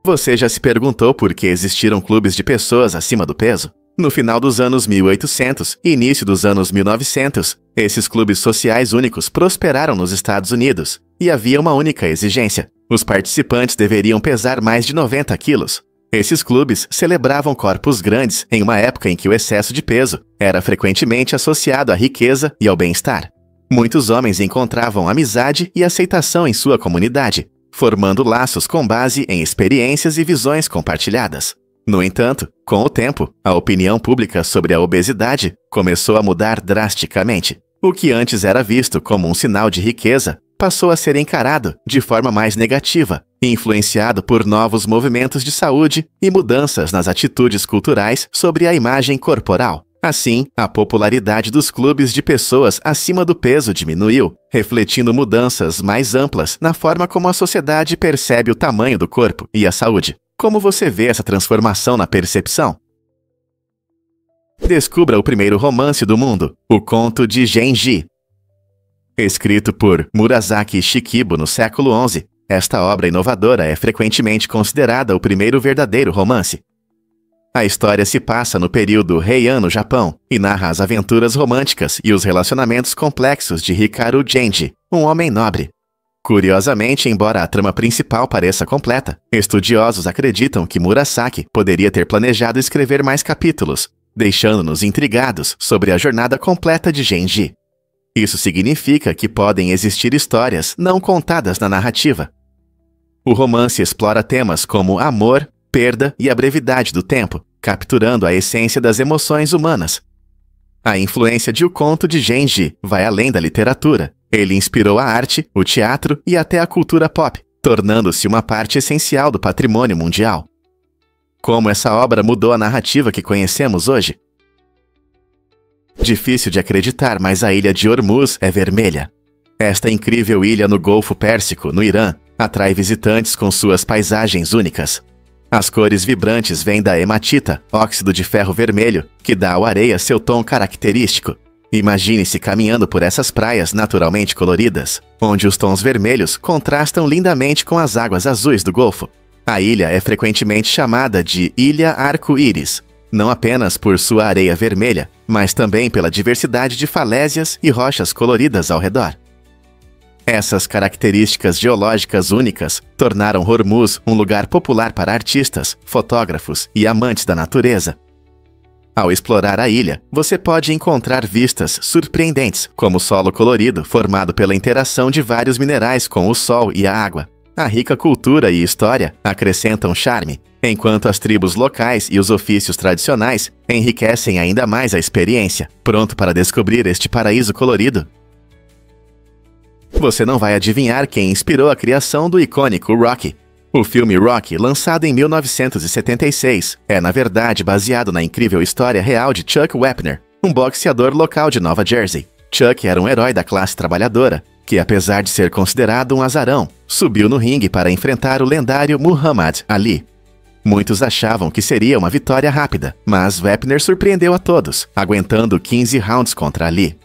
Você já se perguntou por que existiram clubes de pessoas acima do peso? No final dos anos 1800 e início dos anos 1900, esses clubes sociais únicos prosperaram nos Estados Unidos, e havia uma única exigência: os participantes deveriam pesar mais de 90 quilos. Esses clubes celebravam corpos grandes em uma época em que o excesso de peso era frequentemente associado à riqueza e ao bem-estar. Muitos homens encontravam amizade e aceitação em sua comunidade, formando laços com base em experiências e visões compartilhadas. No entanto, com o tempo, a opinião pública sobre a obesidade começou a mudar drasticamente. O que antes era visto como um sinal de riqueza passou a ser encarado de forma mais negativa, influenciado por novos movimentos de saúde e mudanças nas atitudes culturais sobre a imagem corporal. Assim, a popularidade dos clubes de pessoas acima do peso diminuiu, refletindo mudanças mais amplas na forma como a sociedade percebe o tamanho do corpo e a saúde. Como você vê essa transformação na percepção? Descubra o primeiro romance do mundo, O Conto de Genji. Escrito por Murasaki Shikibu no século XI, esta obra inovadora é frequentemente considerada o primeiro verdadeiro romance. A história se passa no período Heian no Japão e narra as aventuras românticas e os relacionamentos complexos de Hikaru Genji, um homem nobre. Curiosamente, embora a trama principal pareça completa, estudiosos acreditam que Murasaki poderia ter planejado escrever mais capítulos, deixando-nos intrigados sobre a jornada completa de Genji. Isso significa que podem existir histórias não contadas na narrativa. O romance explora temas como amor, perda e a brevidade do tempo, capturando a essência das emoções humanas. A influência de O Conto de Genji vai além da literatura. Ele inspirou a arte, o teatro e até a cultura pop, tornando-se uma parte essencial do patrimônio mundial. Como essa obra mudou a narrativa que conhecemos hoje? Difícil de acreditar, mas a ilha de Hormuz é vermelha. Esta incrível ilha no Golfo Pérsico, no Irã, atrai visitantes com suas paisagens únicas. As cores vibrantes vêm da hematita, óxido de ferro vermelho, que dá à areia seu tom característico. Imagine-se caminhando por essas praias naturalmente coloridas, onde os tons vermelhos contrastam lindamente com as águas azuis do Golfo. A ilha é frequentemente chamada de Ilha Arco-Íris, não apenas por sua areia vermelha, mas também pela diversidade de falésias e rochas coloridas ao redor. Essas características geológicas únicas tornaram Hormuz um lugar popular para artistas, fotógrafos e amantes da natureza. Ao explorar a ilha, você pode encontrar vistas surpreendentes, como o solo colorido formado pela interação de vários minerais com o sol e a água. A rica cultura e história acrescentam charme, enquanto as tribos locais e os ofícios tradicionais enriquecem ainda mais a experiência. Pronto para descobrir este paraíso colorido? Você não vai adivinhar quem inspirou a criação do icônico Rocky. O filme Rocky, lançado em 1976, é na verdade baseado na incrível história real de Chuck Wepner, um boxeador local de Nova Jersey. Chuck era um herói da classe trabalhadora, que apesar de ser considerado um azarão, subiu no ringue para enfrentar o lendário Muhammad Ali. Muitos achavam que seria uma vitória rápida, mas Wepner surpreendeu a todos, aguentando 15 rounds contra Ali.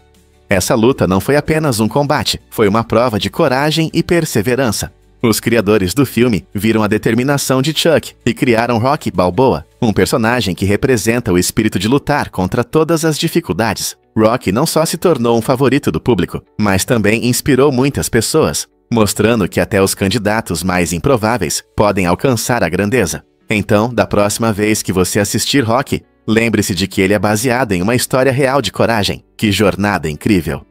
Essa luta não foi apenas um combate, foi uma prova de coragem e perseverança. Os criadores do filme viram a determinação de Chuck e criaram Rocky Balboa, um personagem que representa o espírito de lutar contra todas as dificuldades. Rocky não só se tornou um favorito do público, mas também inspirou muitas pessoas, mostrando que até os candidatos mais improváveis podem alcançar a grandeza. Então, da próxima vez que você assistir Rocky, lembre-se de que ele é baseado em uma história real de coragem. Que jornada incrível!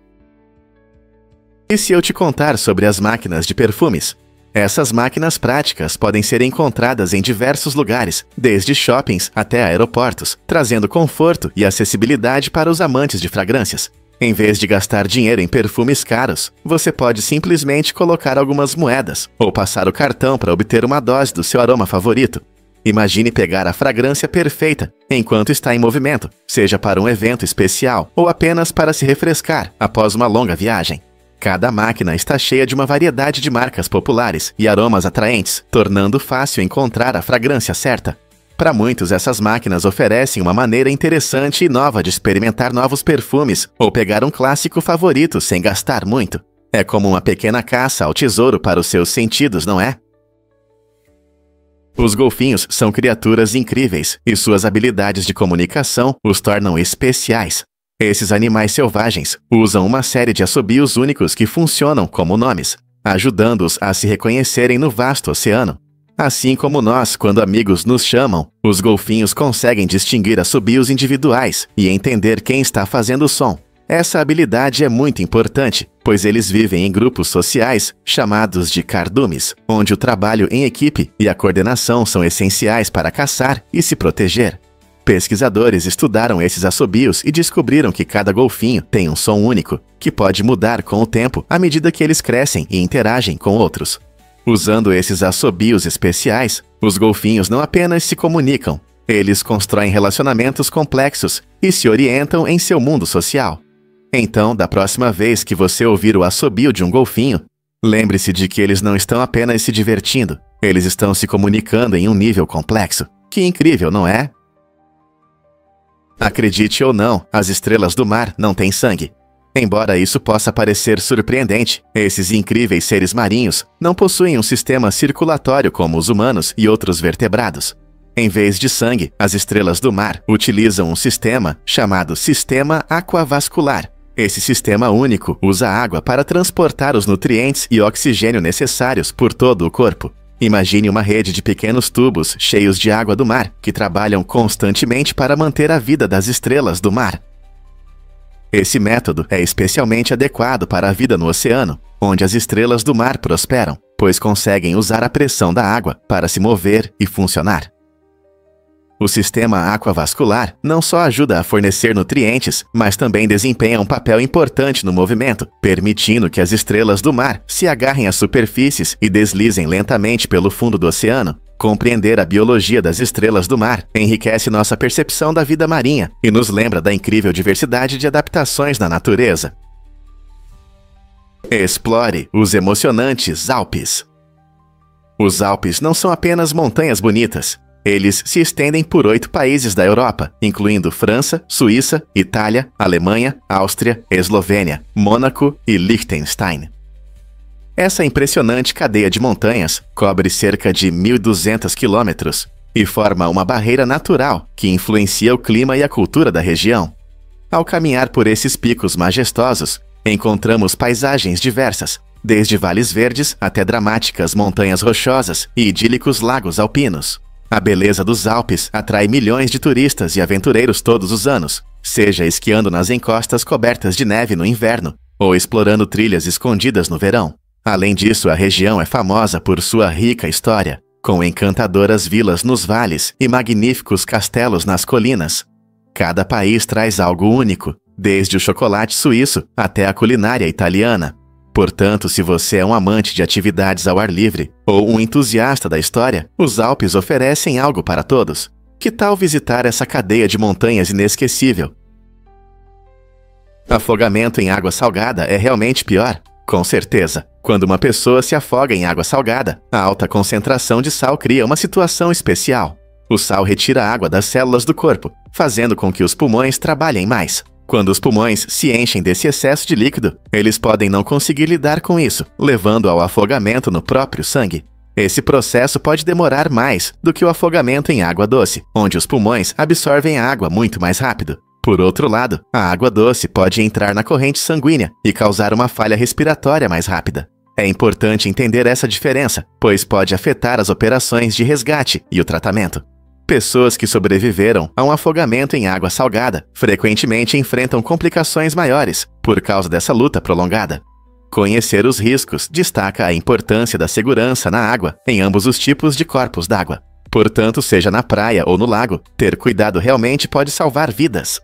E se eu te contar sobre as máquinas de perfumes? Essas máquinas práticas podem ser encontradas em diversos lugares, desde shoppings até aeroportos, trazendo conforto e acessibilidade para os amantes de fragrâncias. Em vez de gastar dinheiro em perfumes caros, você pode simplesmente colocar algumas moedas ou passar o cartão para obter uma dose do seu aroma favorito. Imagine pegar a fragrância perfeita enquanto está em movimento, seja para um evento especial ou apenas para se refrescar após uma longa viagem. Cada máquina está cheia de uma variedade de marcas populares e aromas atraentes, tornando fácil encontrar a fragrância certa. Para muitos, essas máquinas oferecem uma maneira interessante e nova de experimentar novos perfumes ou pegar um clássico favorito sem gastar muito. É como uma pequena caça ao tesouro para os seus sentidos, não é? Os golfinhos são criaturas incríveis e suas habilidades de comunicação os tornam especiais. Esses animais selvagens usam uma série de assobios únicos que funcionam como nomes, ajudando-os a se reconhecerem no vasto oceano. Assim como nós, quando amigos nos chamam, os golfinhos conseguem distinguir assobios individuais e entender quem está fazendo o som. Essa habilidade é muito importante, pois eles vivem em grupos sociais chamados de cardumes, onde o trabalho em equipe e a coordenação são essenciais para caçar e se proteger. Pesquisadores estudaram esses assobios e descobriram que cada golfinho tem um som único, que pode mudar com o tempo à medida que eles crescem e interagem com outros. Usando esses assobios especiais, os golfinhos não apenas se comunicam, eles constroem relacionamentos complexos e se orientam em seu mundo social. Então, da próxima vez que você ouvir o assobio de um golfinho, lembre-se de que eles não estão apenas se divertindo, eles estão se comunicando em um nível complexo. Que incrível, não é? Acredite ou não, as estrelas do mar não têm sangue. Embora isso possa parecer surpreendente, esses incríveis seres marinhos não possuem um sistema circulatório como os humanos e outros vertebrados. Em vez de sangue, as estrelas do mar utilizam um sistema chamado sistema aquavascular. Esse sistema único usa água para transportar os nutrientes e oxigênio necessários por todo o corpo. Imagine uma rede de pequenos tubos cheios de água do mar que trabalham constantemente para manter a vida das estrelas do mar. Esse método é especialmente adequado para a vida no oceano, onde as estrelas do mar prosperam, pois conseguem usar a pressão da água para se mover e funcionar. O sistema aquavascular não só ajuda a fornecer nutrientes, mas também desempenha um papel importante no movimento, permitindo que as estrelas do mar se agarrem às superfícies e deslizem lentamente pelo fundo do oceano. Compreender a biologia das estrelas do mar enriquece nossa percepção da vida marinha e nos lembra da incrível diversidade de adaptações na natureza. Explore os emocionantes Alpes. Os Alpes não são apenas montanhas bonitas. Eles se estendem por 8 países da Europa, incluindo França, Suíça, Itália, Alemanha, Áustria, Eslovênia, Mônaco e Liechtenstein. Essa impressionante cadeia de montanhas cobre cerca de 1.200 quilômetros e forma uma barreira natural que influencia o clima e a cultura da região. Ao caminhar por esses picos majestosos, encontramos paisagens diversas, desde vales verdes até dramáticas montanhas rochosas e idílicos lagos alpinos. A beleza dos Alpes atrai milhões de turistas e aventureiros todos os anos, seja esquiando nas encostas cobertas de neve no inverno ou explorando trilhas escondidas no verão. Além disso, a região é famosa por sua rica história, com encantadoras vilas nos vales e magníficos castelos nas colinas. Cada país traz algo único, desde o chocolate suíço até a culinária italiana. Portanto, se você é um amante de atividades ao ar livre ou um entusiasta da história, os Alpes oferecem algo para todos. Que tal visitar essa cadeia de montanhas inesquecível? Afogamento em água salgada é realmente pior? Com certeza. Quando uma pessoa se afoga em água salgada, a alta concentração de sal cria uma situação especial. O sal retira a água das células do corpo, fazendo com que os pulmões trabalhem mais. Quando os pulmões se enchem desse excesso de líquido, eles podem não conseguir lidar com isso, levando ao afogamento no próprio sangue. Esse processo pode demorar mais do que o afogamento em água doce, onde os pulmões absorvem a água muito mais rápido. Por outro lado, a água doce pode entrar na corrente sanguínea e causar uma falha respiratória mais rápida. É importante entender essa diferença, pois pode afetar as operações de resgate e o tratamento. Pessoas que sobreviveram a um afogamento em água salgada frequentemente enfrentam complicações maiores por causa dessa luta prolongada. Conhecer os riscos destaca a importância da segurança na água em ambos os tipos de corpos d'água. Portanto, seja na praia ou no lago, ter cuidado realmente pode salvar vidas.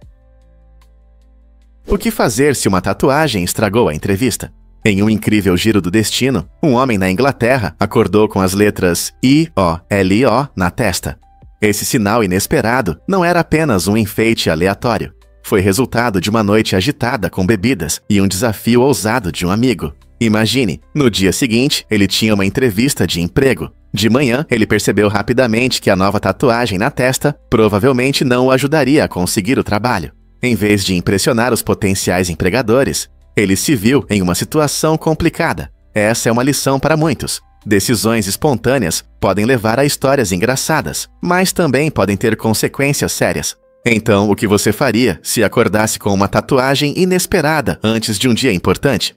O que fazer se uma tatuagem estragou a entrevista? Em um incrível giro do destino, um homem na Inglaterra acordou com as letras I-O-L-I-O na testa. Esse sinal inesperado não era apenas um enfeite aleatório. Foi resultado de uma noite agitada com bebidas e um desafio ousado de um amigo. Imagine, no dia seguinte, ele tinha uma entrevista de emprego. De manhã, ele percebeu rapidamente que a nova tatuagem na testa provavelmente não o ajudaria a conseguir o trabalho. Em vez de impressionar os potenciais empregadores, ele se viu em uma situação complicada. Essa é uma lição para muitos. Decisões espontâneas podem levar a histórias engraçadas, mas também podem ter consequências sérias. Então, o que você faria se acordasse com uma tatuagem inesperada antes de um dia importante?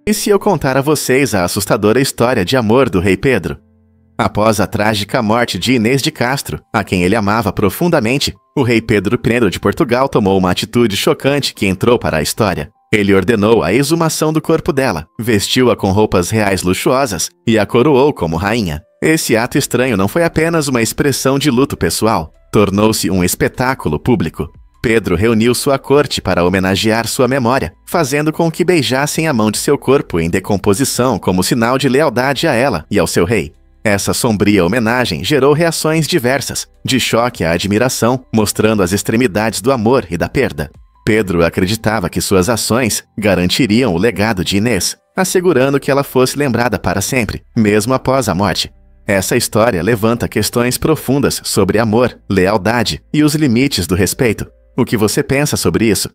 E se eu contar a vocês a assustadora história de amor do rei Pedro? Após a trágica morte de Inês de Castro, a quem ele amava profundamente, o rei Pedro I de Portugal tomou uma atitude chocante que entrou para a história. Ele ordenou a exumação do corpo dela, vestiu-a com roupas reais luxuosas e a coroou como rainha. Esse ato estranho não foi apenas uma expressão de luto pessoal, tornou-se um espetáculo público. Pedro reuniu sua corte para homenagear sua memória, fazendo com que beijassem a mão de seu corpo em decomposição como sinal de lealdade a ela e ao seu rei. Essa sombria homenagem gerou reações diversas, de choque à admiração, mostrando as extremidades do amor e da perda. Pedro acreditava que suas ações garantiriam o legado de Inês, assegurando que ela fosse lembrada para sempre, mesmo após a morte. Essa história levanta questões profundas sobre amor, lealdade e os limites do respeito. O que você pensa sobre isso?